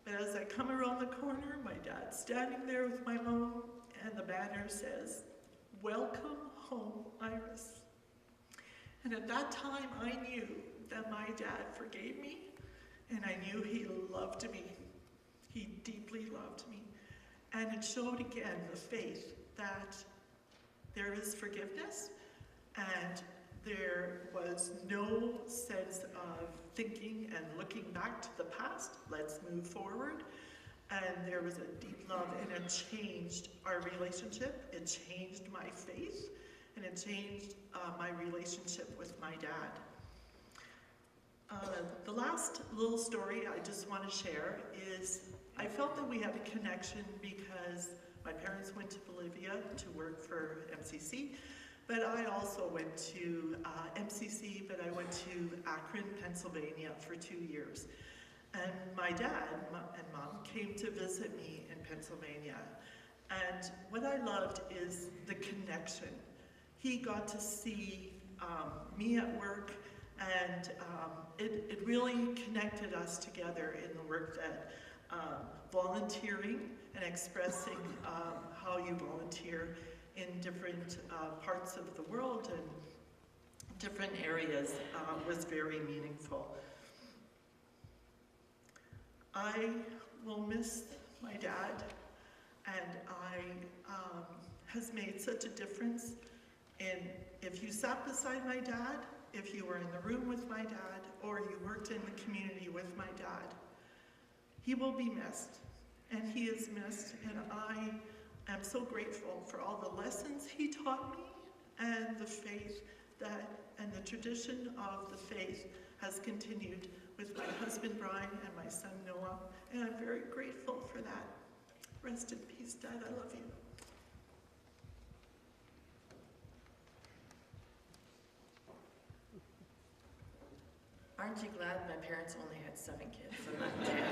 But as I come around the corner, my dad's standing there with my mom, and the banner says, "Welcome home, Iris." And at that time, I knew that my dad forgave me, and I knew he loved me. He deeply loved me. And it showed again the faith that there is forgiveness, and there was no sense of thinking and looking back to the past. Let's move forward. And there was a deep love, and it changed our relationship. It changed my faith, and it changed my relationship with my dad. The last little story I just want to share is I felt that we had a connection because my parents went to Bolivia to work for MCC, but I also went to MCC, but I went to Akron, Pennsylvania for 2 years. And my dad and mom came to visit me in Pennsylvania. And what I loved is the connection. He got to see me at work, and it really connected us together in the work that volunteering and expressing how you volunteer in different parts of the world and different areas was very meaningful. I will miss my dad, and has made such a difference in if you sat beside my dad, if you were in the room with my dad, or you worked in the community with my dad. He will be missed, and he is missed, and I am so grateful for all the lessons he taught me and the faith and the tradition of the faith has continued with my husband Brian and my son Noah, and I'm very grateful for that. Rest in peace, Dad, I love you. Aren't you glad my parents only had 7 kids and not 10?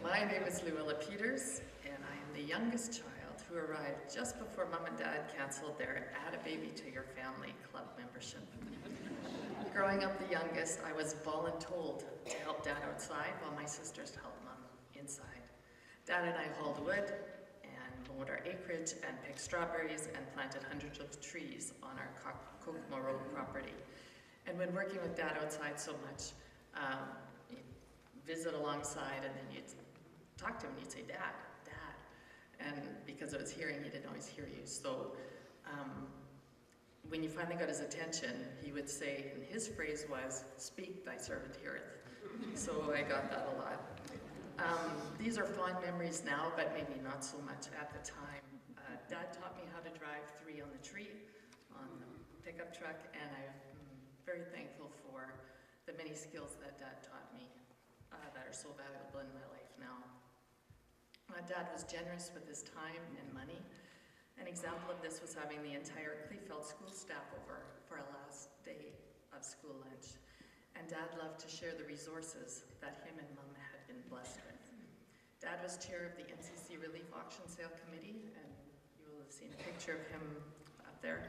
My name is Luella Peters, and I am the youngest child who arrived just before Mom and Dad canceled their Add a Baby to Your Family club membership. Growing up the youngest, I was voluntold to help Dad outside while my sisters helped Mom inside. Dad and I hauled wood and mowed our acreage and picked strawberries and planted hundreds of trees on our Kokomo Road property. And when working with Dad outside so much, you'd visit alongside and then you'd talk to him and you'd say, Dad, Dad. And because of his hearing, he didn't always hear you. So when you finally got his attention, he would say, and his phrase was, speak, thy servant heareth. So I got that a lot. These are fond memories now, but maybe not so much at the time. Dad taught me how to drive 3 on the tree on the pickup truck, and I'm very thankful for the many skills that Dad taught me that are so valuable in my life now. Dad was generous with his time and money. An example of this was having the entire Kleefeld school staff over for a last day of school lunch. And Dad loved to share the resources that him and Mom had been blessed with. Dad was chair of the MCC Relief Auction Sale Committee, and you will have seen a picture of him up there,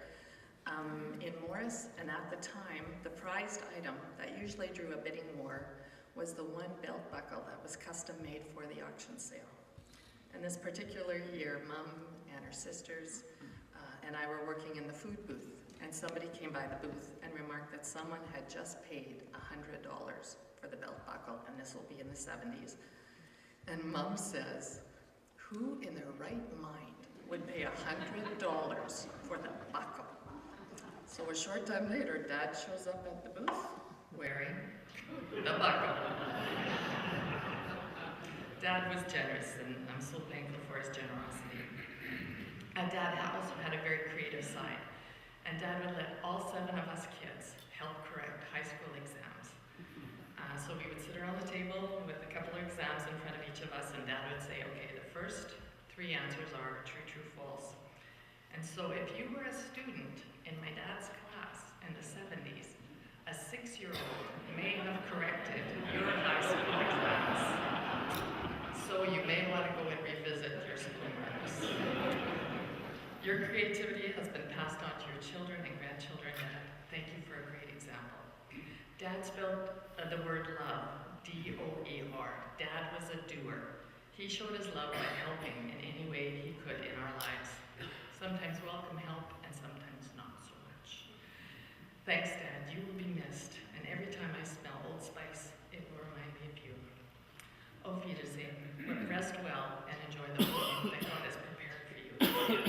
in Morris. And at the time, the prized item that usually drew a bidding war was the one belt buckle that was custom made for the auction sale. And this particular year, Mom and her sisters and I were working in the food booth, and somebody came by the booth and remarked that someone had just paid $100 for the belt buckle, and this will be in the 70s. And Mom says, who in their right mind would pay $100 for the buckle? So a short time later, Dad shows up at the booth wearing the buckle. Dad was generous, and I'm so thankful for his generosity. And Dad also had a very creative side. And Dad would let all 7 of us kids help correct high school exams. So we would sit around the table with a couple of exams in front of each of us, and Dad would say, okay, the first 3 answers are true, true, false. And so if you were a student in my dad's class in the 70s, a 6-year-old may have corrected your high school exams. So you may want to go and revisit your school marks. Your creativity has been passed on to your children and grandchildren, Dad. Thank you for a great example. Dad spelled the word love, D-O-E-R. Dad was a doer. He showed his love by helping in any way he could in our lives. Sometimes welcome help and sometimes not so much. Thanks, Dad. You will be missed. And every time I smell Old Spice, it will remind me of you. Auf Wiedersehen. Rest well and enjoy the food that God has prepared for you.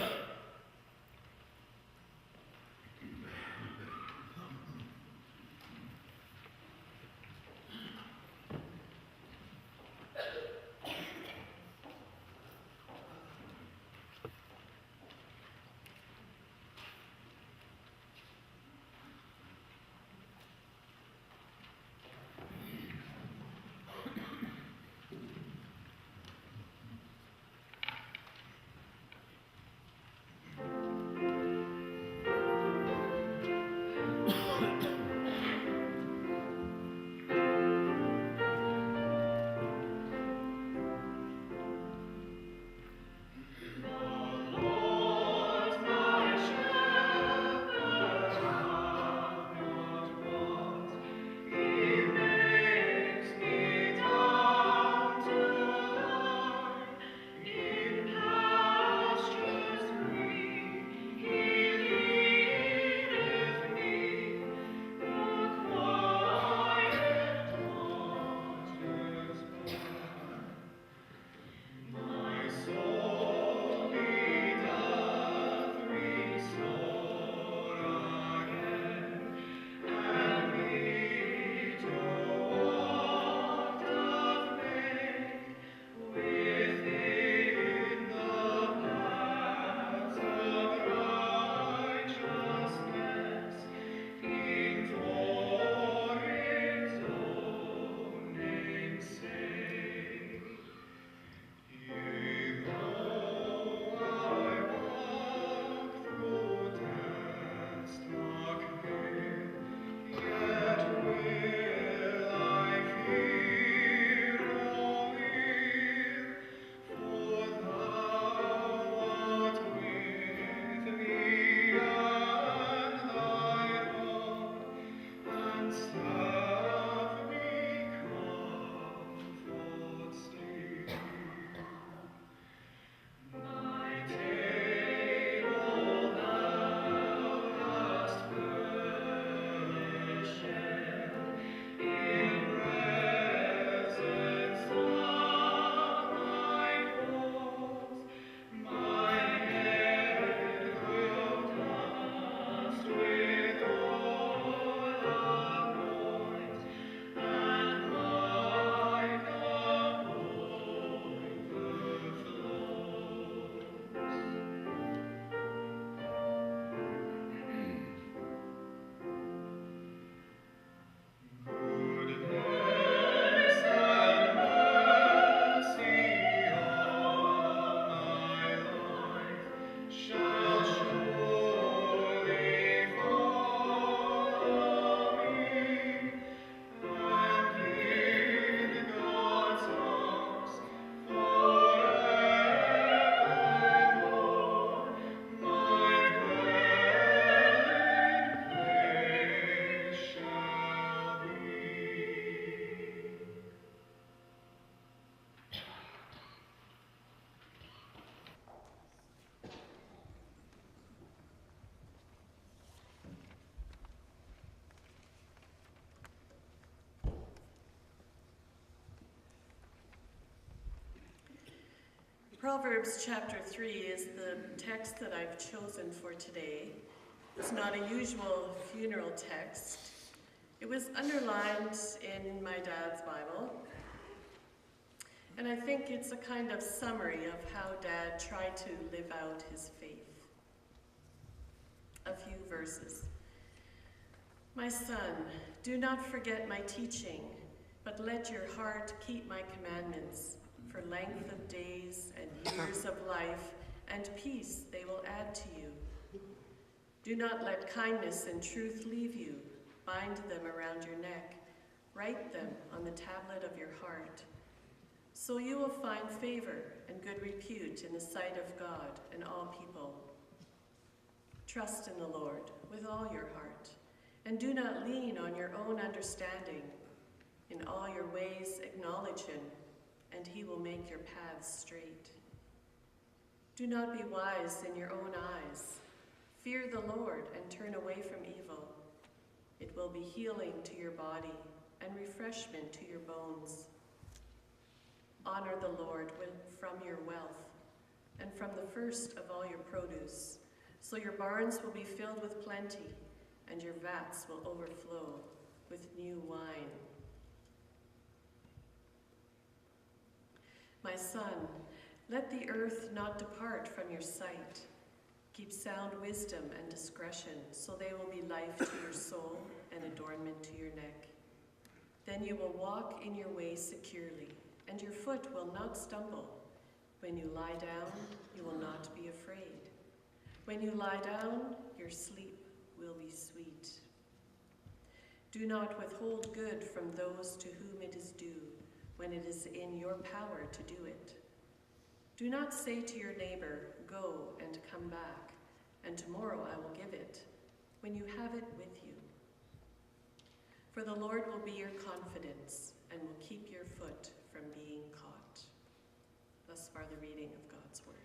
Proverbs chapter 3 is the text that I've chosen for today. It's not a usual funeral text. It was underlined in my dad's Bible. And I think it's a kind of summary of how Dad tried to live out his faith. A few verses. My son, do not forget my teaching, but let your heart keep my commandments. For length of days and years of life and peace they will add to you. Do not let kindness and truth leave you. Bind them around your neck. Write them on the tablet of your heart. So you will find favor and good repute in the sight of God and all people. Trust in the Lord with all your heart, and do not lean on your own understanding. In all your ways acknowledge him, and he will make your paths straight. Do not be wise in your own eyes. Fear the Lord and turn away from evil. It will be healing to your body and refreshment to your bones. Honor the Lord from your wealth and from the first of all your produce, so your barns will be filled with plenty and your vats will overflow with new wine. My son, let the earth not depart from your sight. Keep sound wisdom and discretion, so they will be life to your soul and adornment to your neck. Then you will walk in your way securely, and your foot will not stumble. When you lie down, you will not be afraid. When you lie down, your sleep will be sweet. Do not withhold good from those to whom it is due, when it is in your power to do it. Do not say to your neighbor, go and come back, and tomorrow I will give it, when you have it with you. For the Lord will be your confidence, and will keep your foot from being caught. Thus far the reading of God's word.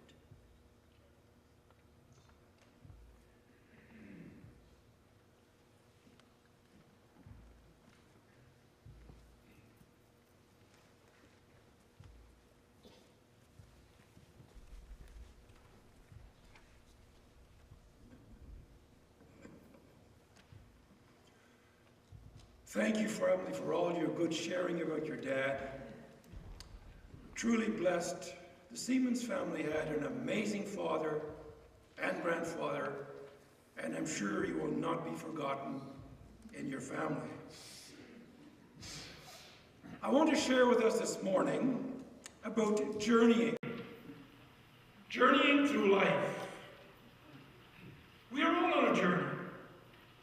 Thank you, family, for all your good sharing about your dad. Truly blessed. The Siemens family had an amazing father and grandfather, and I'm sure he will not be forgotten in your family. I want to share with us this morning about journeying. Journeying through life. We are all on a journey,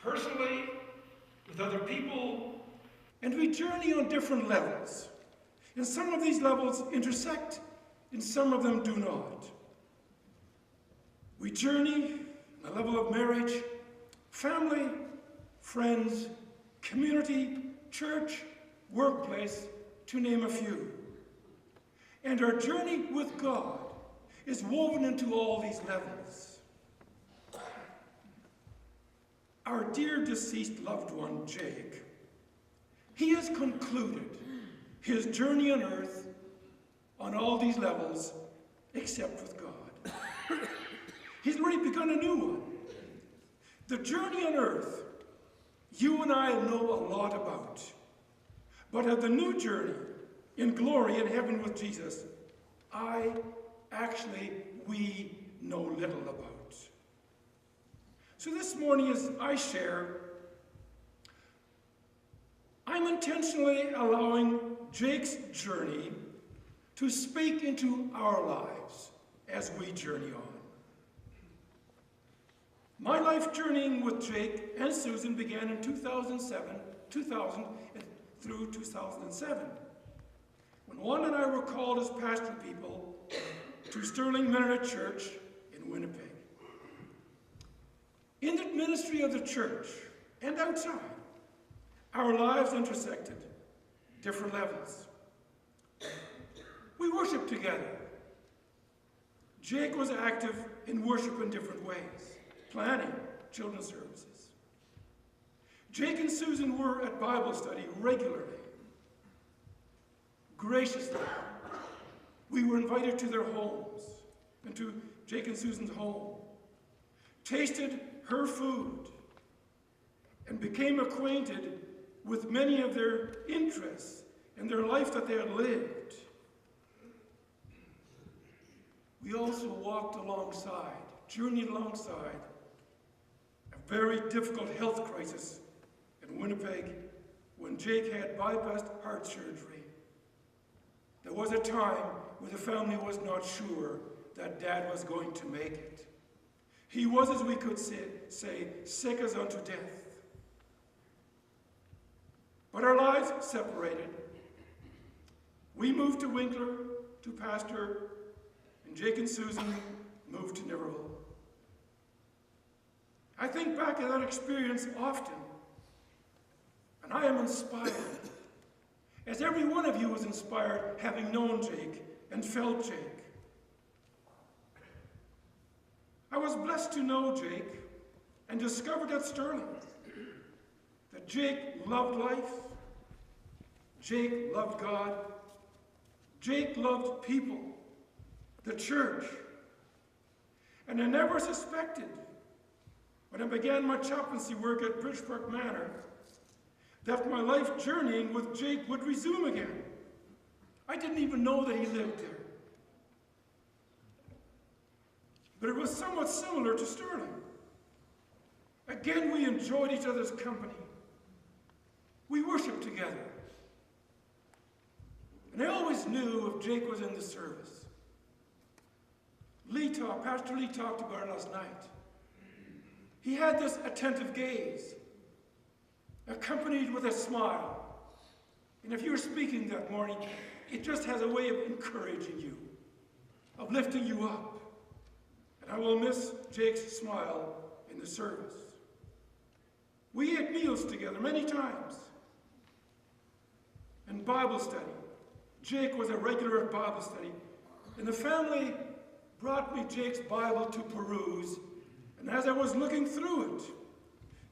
personally, with other people, and we journey on different levels. And some of these levels intersect, and some of them do not. We journey on a level of marriage, family, friends, community, church, workplace, to name a few. And our journey with God is woven into all these levels. Our dear deceased loved one, Jake, he has concluded his journey on earth on all these levels except with God. He's already begun a new one. The journey on earth, you and I know a lot about. But of the new journey in glory in heaven with Jesus, we know little about. So this morning as I share, I'm intentionally allowing Jake's journey to speak into our lives as we journey on. My life journeying with Jake and Susan began in 2000 through 2007, when Juan and I were called as pastor people to Sterling Mennonite Church in Winnipeg. In the ministry of the church and outside, our lives intersected, different levels. We worshiped together. Jake was active in worship in different ways, planning children's services. Jake and Susan were at Bible study regularly. Graciously, We were invited to their homes, and to Jake and Susan's home, tasted her food, and became acquainted with many of their interests and their life that they had lived. We also walked alongside, journeyed alongside, a very difficult health crisis in Winnipeg when Jake had bypassed heart surgery. There was a time where the family was not sure that Dad was going to make it. He was, as we could say, sick as unto death. But our lives separated. We moved to Winkler, to pastor, and Jake and Susan moved to Niverville. I think back to that experience often, and I am inspired, as every one of you was inspired having known Jake and felt Jake. I was blessed to know Jake and discovered at Sterling that Jake loved life, Jake loved God, Jake loved people, the church. And I never suspected, when I began my chaplaincy work at Bridgepark Manor, that my life journeying with Jake would resume again. I didn't even know that he lived there. But it was somewhat similar to Sterling. Again, we enjoyed each other's company. We worshiped together. And I always knew if Jake was in the service. Pastor Lee talked about it last night. He had this attentive gaze, accompanied with a smile. And if you were speaking that morning, it just has a way of encouraging you, of lifting you up. And I will miss Jake's smile in the service. We ate meals together many times. And Bible study. Jake was a regular at Bible study. And the family brought me Jake's Bible to peruse. And as I was looking through it,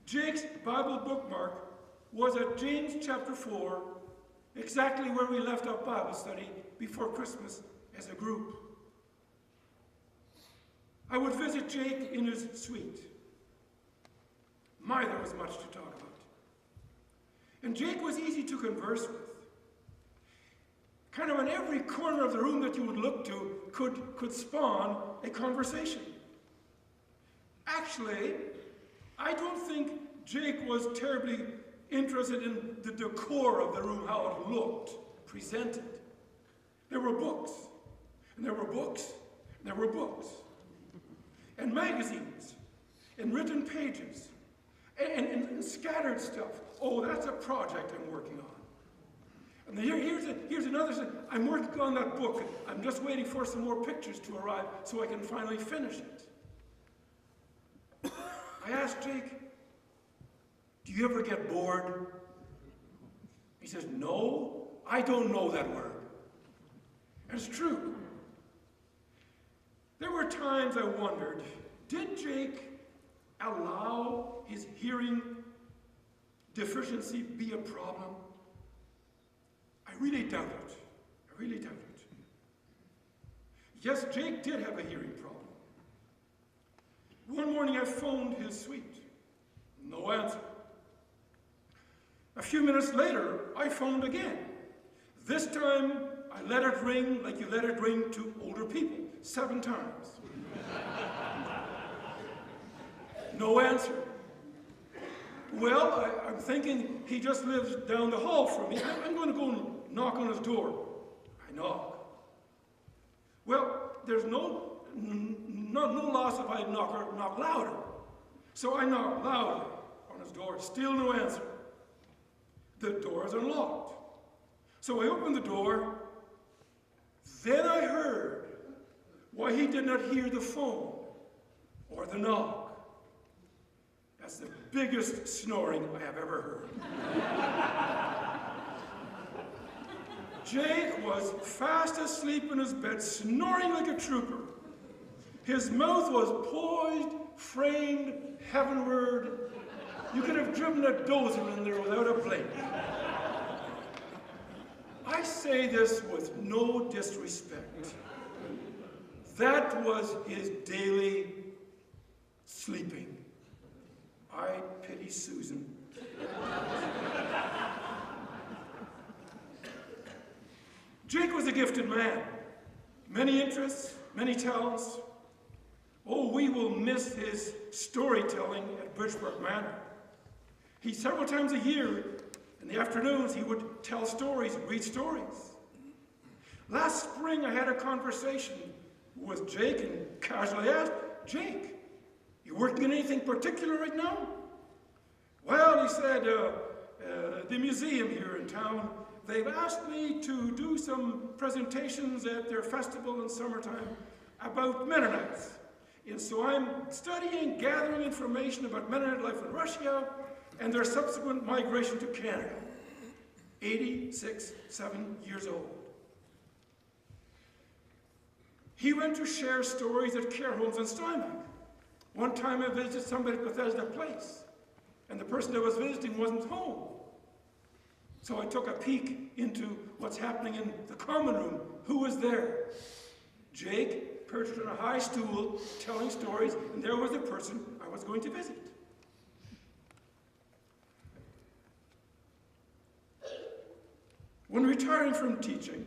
Jake's Bible bookmark was at James chapter 4, exactly where we left our Bible study before Christmas as a group. I would visit Jake in his suite. There was much to talk about. And Jake was easy to converse with. Kind of in every corner of the room that you would look to could spawn a conversation. Actually, I don't think Jake was terribly interested in the decor of the room, how it looked, presented. There were books, and there were books, and there were books, and magazines, and written pages, and scattered stuff. Oh, that's a project I'm working on. And here's another thing. I'm working on that book. I'm just waiting for some more pictures to arrive so I can finally finish it. I asked Jake, do you ever get bored? He says, no, I don't know that word. And it's true. There were times I wondered, did Jake allow his hearing deficiency be a problem? I really doubt it. I really doubt it. Yes, Jake did have a hearing problem. One morning I phoned his suite. No answer. A few minutes later, I phoned again. This time, I let it ring like you let it ring to older people, 7 times. No answer. Well, I'm thinking he just lives down the hall from me. I'm going to go and knock on his door. I knock. Well, there's no loss if I knock louder. So I knock louder on his door. Still no answer. The door is unlocked. So I opened the door. Then I heard why he did not hear the phone or the knock. That's the biggest snoring I have ever heard. Jake was fast asleep in his bed, snoring like a trooper. His mouth was poised, framed heavenward. You could have driven a dozer in there without a blink. I say this with no disrespect. That was his daily sleeping. I pity Susan. Jake was a gifted man. Many interests, many talents. Oh, we will miss his storytelling at Bridgebrook Manor. Several times a year, in the afternoons, he would tell stories, read stories. Last spring, I had a conversation with Jake and casually asked, Jake, you working on anything particular right now? Well, he said, the museum here in town, they've asked me to do some presentations at their festival in summertime about Mennonites. And so I'm studying, gathering information about Mennonite life in Russia and their subsequent migration to Canada. 7 years old. He went to share stories at care homes in Steinbach. One time I visited somebody at Bethesda Place, and the person I was visiting wasn't home. So I took a peek into what's happening in the common room. Who was there? Jake, perched on a high stool, telling stories, and there was the person I was going to visit. When retiring from teaching,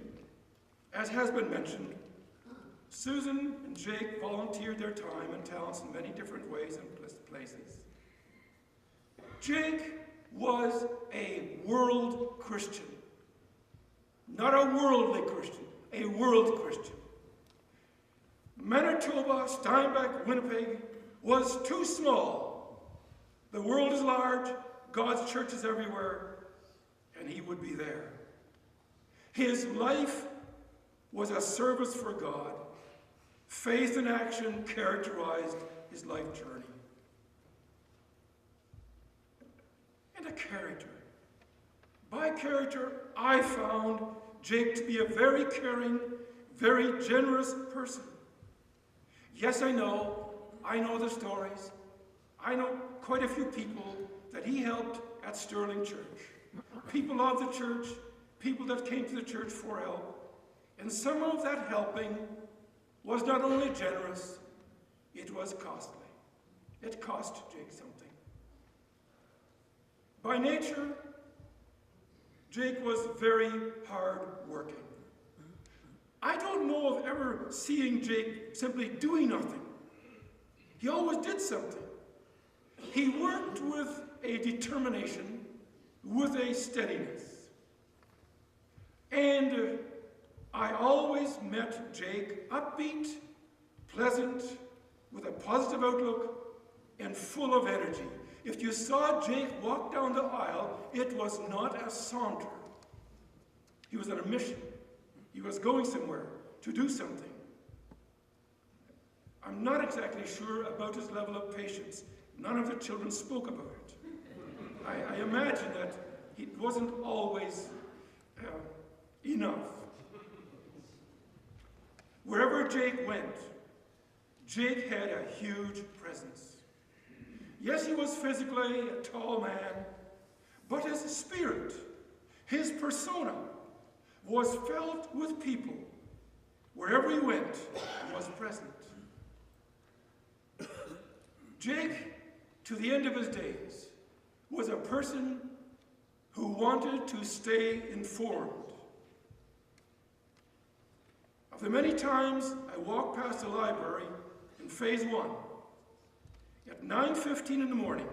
as has been mentioned, Susan and Jake volunteered their time and talents in many different ways and places. Jake was a world Christian. Not a worldly Christian, a world Christian. Manitoba, Steinbach, Winnipeg was too small. The world is large, God's church is everywhere, and he would be there. His life was a service for God. Faith and action characterized his life journey. And a character. By character, I found Jake to be a very caring, very generous person. Yes, I know the stories. I know quite a few people that he helped at Sterling Church. People of the church, people that came to the church for help. And some of that helping was not only generous, it was costly. It cost Jake something. By nature, Jake was very hard working. I don't know of ever seeing Jake simply doing nothing. He always did something. He worked with a determination, with a steadiness. And I always met Jake upbeat, pleasant, with a positive outlook, and full of energy. If you saw Jake walk down the aisle, it was not a saunter. He was on a mission. He was going somewhere to do something. I'm not exactly sure about his level of patience. None of the children spoke about it. I imagine that it wasn't always enough. Wherever Jake went, Jake had a huge presence. Yes, he was physically a tall man, but his spirit, his persona, was felt with people. Wherever he went, he was present. Jake, to the end of his days, was a person who wanted to stay informed. Of the many times I walked past the library in Phase 1, at 9:15 in the morning,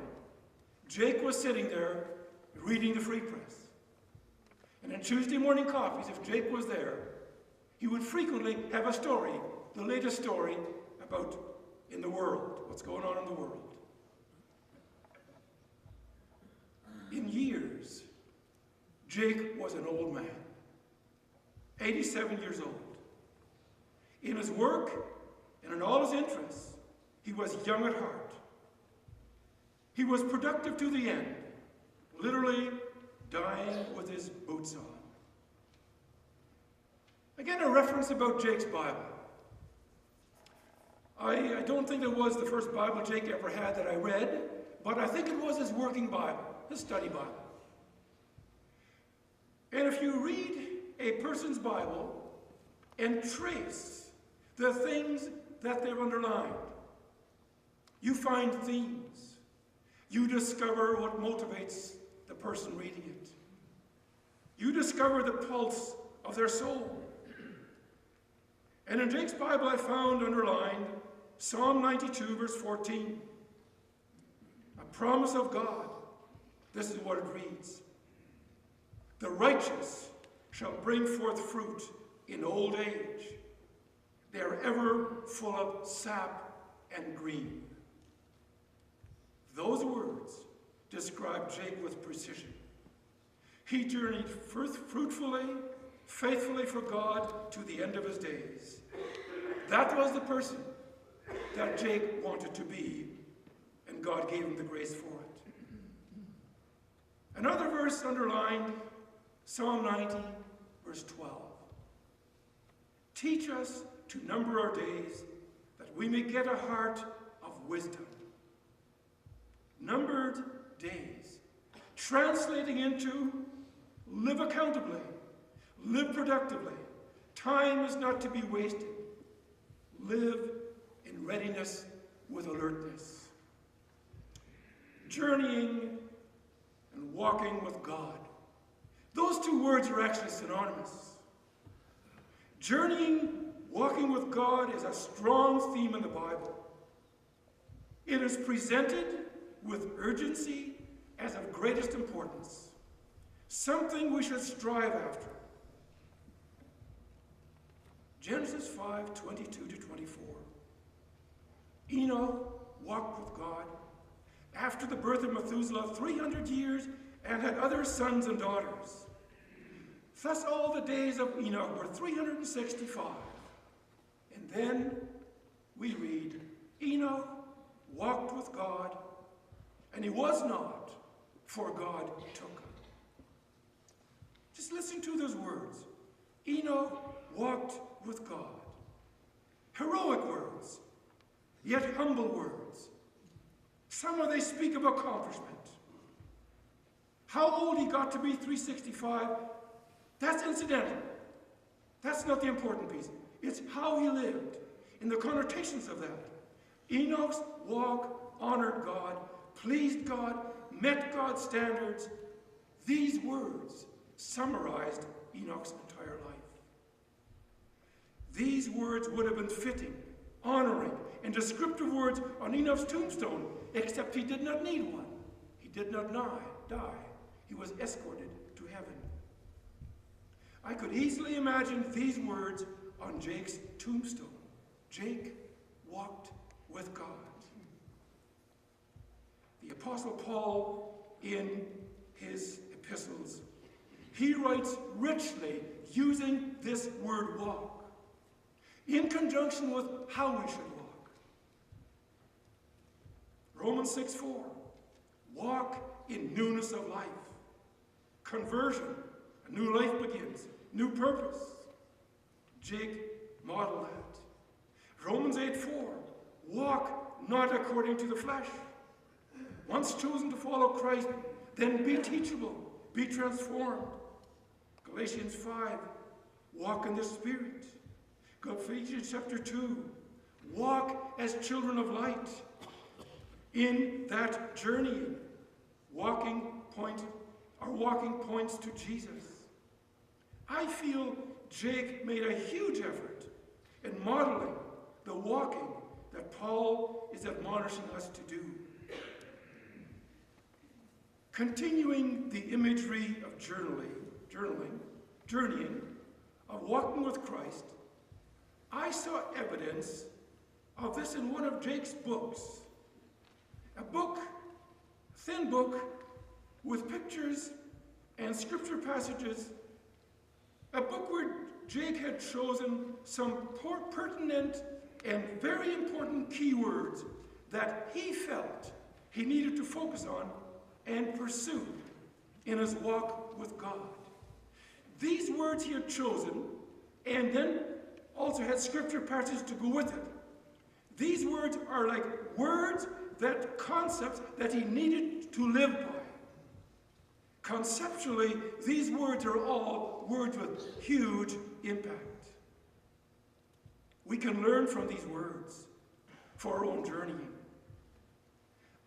Jake was sitting there reading the Free Press. And in Tuesday morning coffees, if Jake was there, he would frequently have a story, the latest story about in the world, what's going on in the world. In years, Jake was an old man, 87 years old. In his work and in all his interests, he was young at heart. He was productive to the end, literally dying with his boots on. Again, a reference about Jake's Bible. I don't think it was the first Bible Jake ever had that I read, but I think it was his working Bible, his study Bible. And if you read a person's Bible and trace the things that they've underlined, you find themes. You discover what motivates the person reading it. You discover the pulse of their soul. And in Jake's Bible I found underlined Psalm 92 verse 14. A promise of God. This is what it reads. The righteous shall bring forth fruit in old age. They are ever full of sap and green. Those words describe Jake with precision. He journeyed fruitfully, faithfully for God to the end of his days. That was the person that Jake wanted to be, and God gave him the grace for it. Another verse underlined, Psalm 90, verse 12. Teach us to number our days, that we may get a heart of wisdom. Numbered days, translating into live accountably, live productively. Time is not to be wasted. Live in readiness with alertness. Journeying and walking with God. Those two words are actually synonymous. Journeying, walking with God is a strong theme in the Bible. It is presented with urgency as of greatest importance, something we should strive after. Genesis 5:22 to 24. Enoch walked with God after the birth of Methuselah 300 years and had other sons and daughters. Thus all the days of Enoch were 365. And then we read, Enoch walked with God, and he was not, for God took him. Just listen to those words. Enoch walked with God. Heroic words, yet humble words. Somehow they speak of accomplishment. How old he got to be 365, that's incidental. That's not the important piece. It's how he lived, and the connotations of that. Enoch's walk honored God, pleased God, met God's standards. These words summarized Enoch's entire life. These words would have been fitting, honoring, and descriptive words on Enoch's tombstone, except he did not need one. He did not die. He was escorted to heaven. I could easily imagine these words on Jake's tombstone. Jake walked with God. The Apostle Paul, in his epistles, he writes richly using this word walk in conjunction with how we should walk. Romans 6:4, walk in newness of life. Conversion, a new life begins, new purpose. Jake modeled that. Romans 8:4, walk not according to the flesh. Once chosen to follow Christ, then be teachable, be transformed. Galatians 5, walk in the Spirit. Ephesians chapter 2, walk as children of light. In that journey, walking points to Jesus. I feel Jake made a huge effort in modeling the walking that Paul is admonishing us to do. Continuing the imagery of journeying, of walking with Christ, I saw evidence of this in one of Jake's books. A book, thin book, with pictures and scripture passages. A book where Jake had chosen some pertinent and very important keywords that he felt he needed to focus on and pursue in his walk with God. These words he had chosen, and then also had scripture passages to go with it. These words are like words, that concepts that he needed to live by. Conceptually, these words are all words with huge impact. We can learn from these words for our own journeying.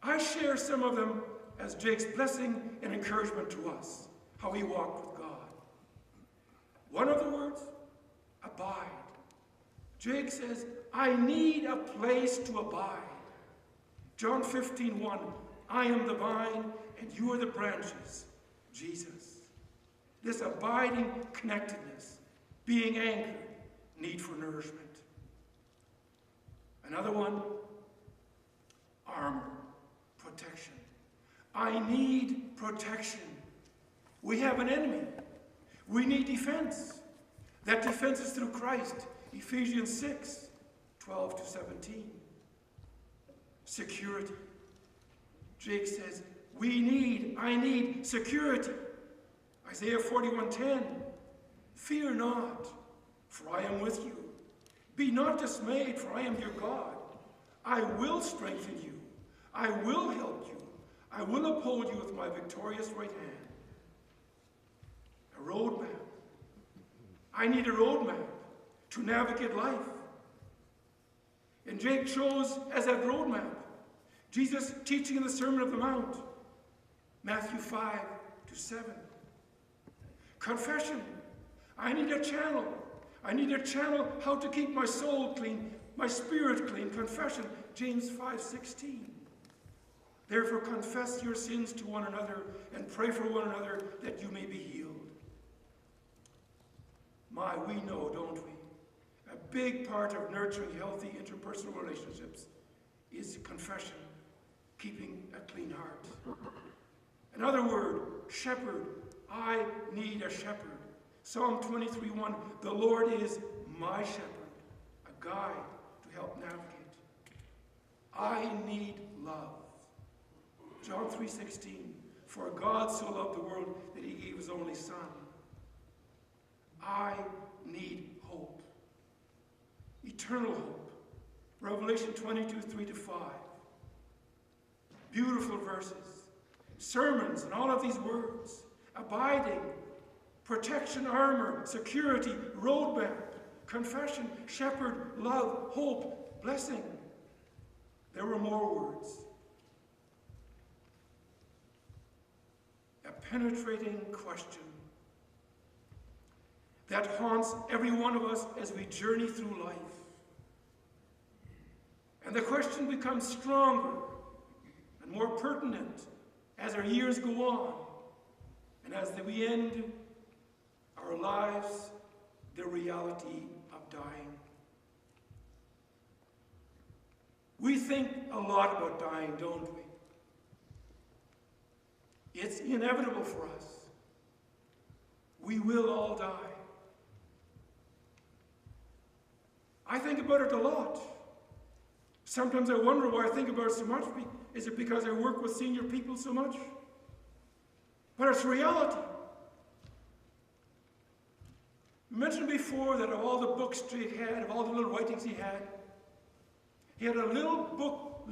I share some of them as Jake's blessing and encouragement to us, how he walked with God. One of the words, abide. Jake says, I need a place to abide. John 15:1, I am the vine and you are the branches. Jesus. This abiding connectedness, being anchored, need for nourishment. Another one, armor, protection. I need protection. We have an enemy. We need defense. That defense is through Christ. Ephesians 6:12-17. Security. Jake says, I need security. Isaiah 41:10. Fear not, for I am with you. Be not dismayed, for I am your God. I will strengthen you. I will help you. I will uphold you with my victorious right hand. A roadmap. I need a roadmap to navigate life. And Jake chose as that roadmap Jesus teaching in the Sermon on the Mount, Matthew 5-7. Confession. I need a channel. I need a channel how to keep my soul clean, my spirit clean. Confession, James 5:16. Therefore confess your sins to one another and pray for one another that you may be healed. We know, don't we? A big part of nurturing healthy interpersonal relationships is confession, keeping a clean heart. Another word, shepherd. I need a shepherd. Psalm 23:1, the Lord is my shepherd, a guide to help navigate. I need love. John 3:16, for God so loved the world that he gave his only son. I need hope. Eternal hope. Revelation 22:3-5. Beautiful verses. Sermons and all of these words. Abiding. Protection, armor, security, roadmap, confession, shepherd, love, hope, blessing. There were more words. A penetrating question that haunts every one of us as we journey through life. And the question becomes stronger and more pertinent as our years go on and as we end our lives, the reality of dying. We think a lot about dying, don't we? It's inevitable for us. We will all die. I think about it a lot. Sometimes I wonder why I think about it so much. Is it because I work with senior people so much? But it's reality. I mentioned before that of all the books Jake had, of all the little writings he had a little book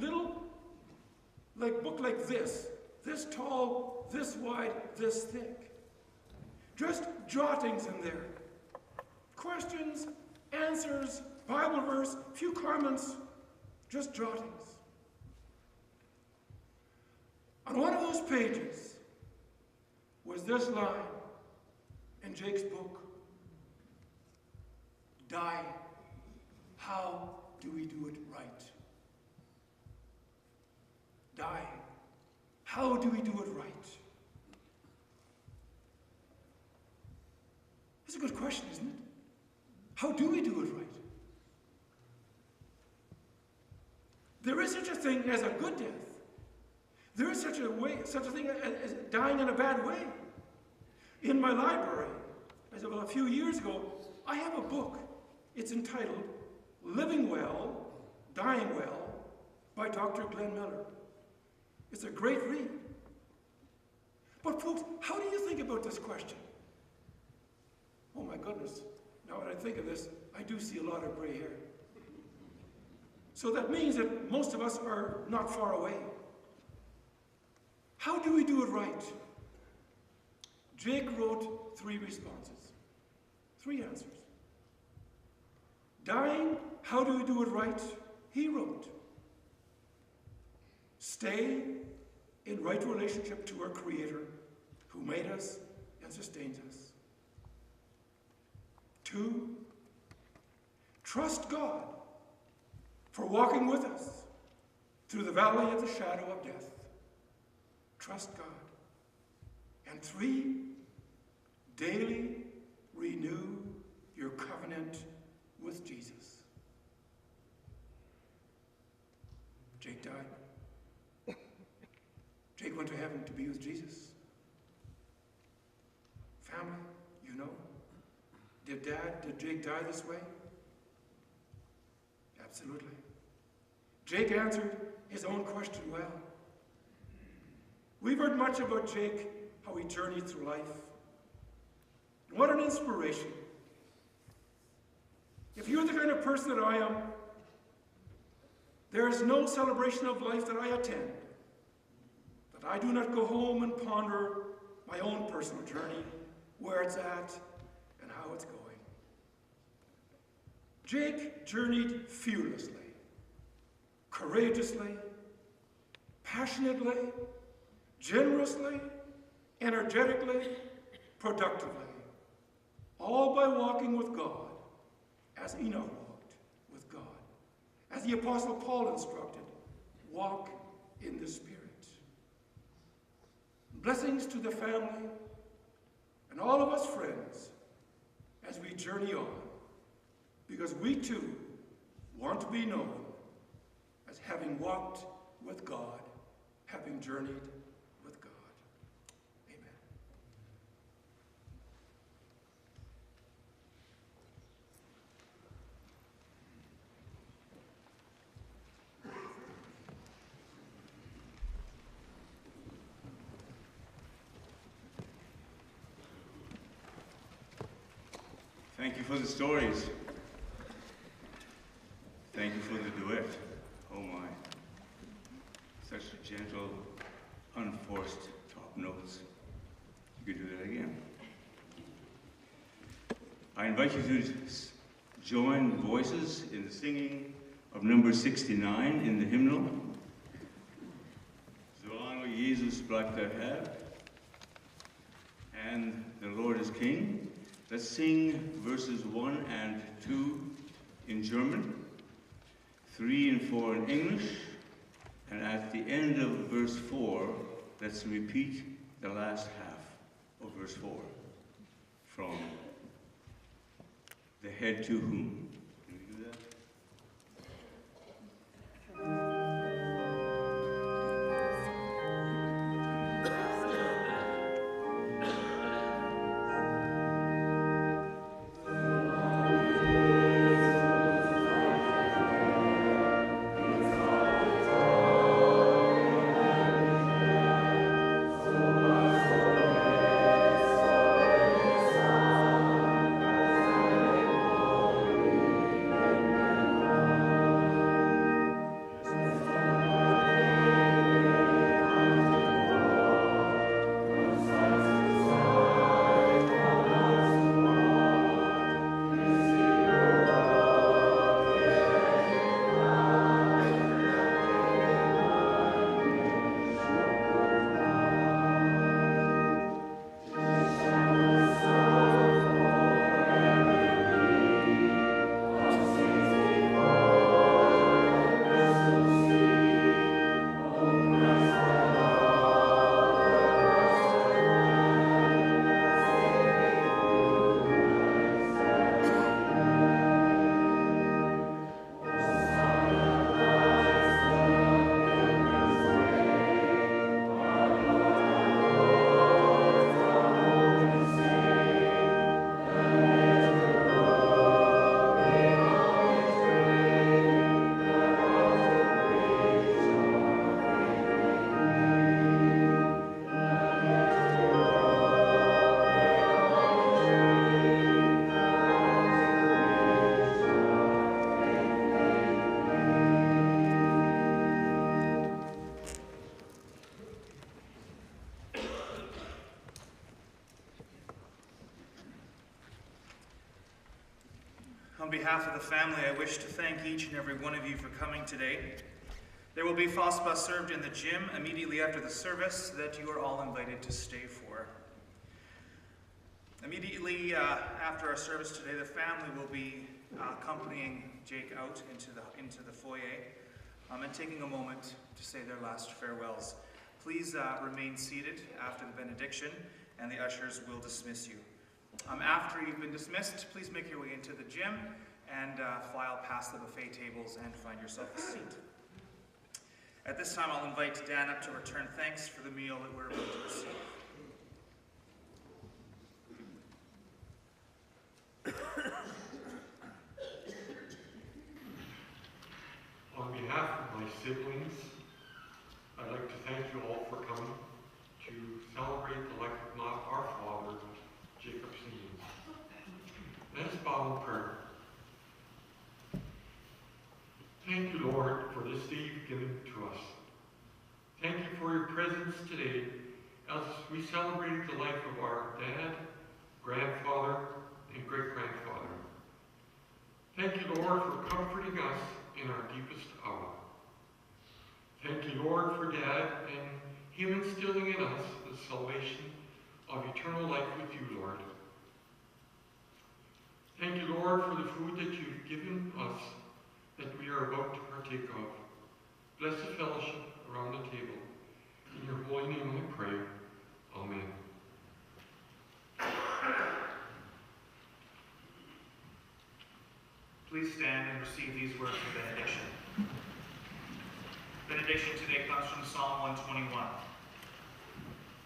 like this tall, this wide, this thick. Just jottings in there. Questions, answers, Bible verse, few comments, just jottings. On one of those pages was this line in Jake's book. Die. How do we do it right? Die. How do we do it right? That's a good question, isn't it? How do we do it right? There is such a thing as a good death. There is such a thing as dying in a bad way. In my library, as of a few years ago, I have a book. It's entitled Living Well, Dying Well by Dr. Glenn Miller. It's a great read. But folks, how do you think about this question? Oh my goodness, now that I think of this, I do see a lot of gray hair. So that means that most of us are not far away. How do we do it right? Jake wrote 3 responses, 3 answers. Dying, how do we do it right? He wrote, stay in right relationship to our Creator who made us and sustains us. 2, trust God for walking with us through the valley of the shadow of death. Trust God. And 3, daily renew your covenant with Jesus. Jake died. Jake went to heaven to be with Jesus. Family, you know. Did Jake die this way? Absolutely. Jake answered his own question well. We've heard much about Jake, how he journeyed through life. And what an inspiration. If you're the kind of person that I am, there is no celebration of life that I attend that I do not go home and ponder my own personal journey, where it's at, and how it's going. Jake journeyed fearlessly, courageously, passionately, generously, energetically, productively, all by walking with God, as Enoch walked with God. As the Apostle Paul instructed, walk in the Spirit. Blessings to the family and all of us friends as we journey on, because we too want to be known as having walked with God, having journeyed with God. Amen. Thank you for the stories. Thank you for the duet. Oh my. Such gentle, unforced top notes. You could do that again. I invite you to join voices in the singing of number 69 in the hymnal. Solange Jesus bleibt der Herr and the Lord is King. Let's sing verses 1 and 2 in German, 3 and 4 in English, and at the end of verse 4, let's repeat the last half of verse 4 from the head to whom. Can we do that? On behalf of the family, I wish to thank each and every one of you for coming today. There will be phosphor served in the gym immediately after the service that you are all invited to stay for. Immediately after our service today, the family will be accompanying Jake out into the foyer and taking a moment to say their last farewells. Please remain seated after the benediction, and the ushers will dismiss you. After you've been dismissed, please make your way into the gym and file past the buffet tables and find yourself a seat. At this time, I'll invite Dan up to return thanks for the meal that we're about to receive. On behalf of my siblings, I'd like to thank you all for coming to celebrate the life of our father, Jacob Siemens. Let us bow in prayer. Thank you, Lord, for this day you've given to us. Thank you for your presence today as we celebrate the life of our dad, grandfather, and great-grandfather. Thank you, Lord, for comforting us in our deepest hour. Thank you, Lord, for Dad and him instilling in us the salvation of eternal life with you, Lord. Thank you, Lord, for the food that you've given us that we are about to partake of. Bless the fellowship around the table. In your holy name I pray. Amen. Please stand and receive these words of benediction. Benediction today comes from Psalm 121.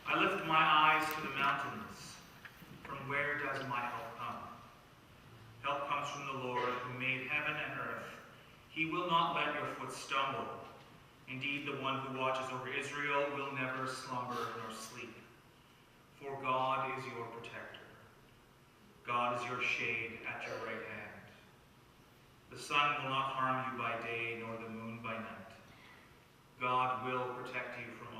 I lift my eyes to the mountains. From where does my help come? Help comes from the Lord who made heaven and earth. He will not let your foot stumble. Indeed, the one who watches over Israel will never slumber nor sleep. For God is your protector. God is your shade at your right hand. The sun will not harm you by day, nor the moon by night. God will protect you from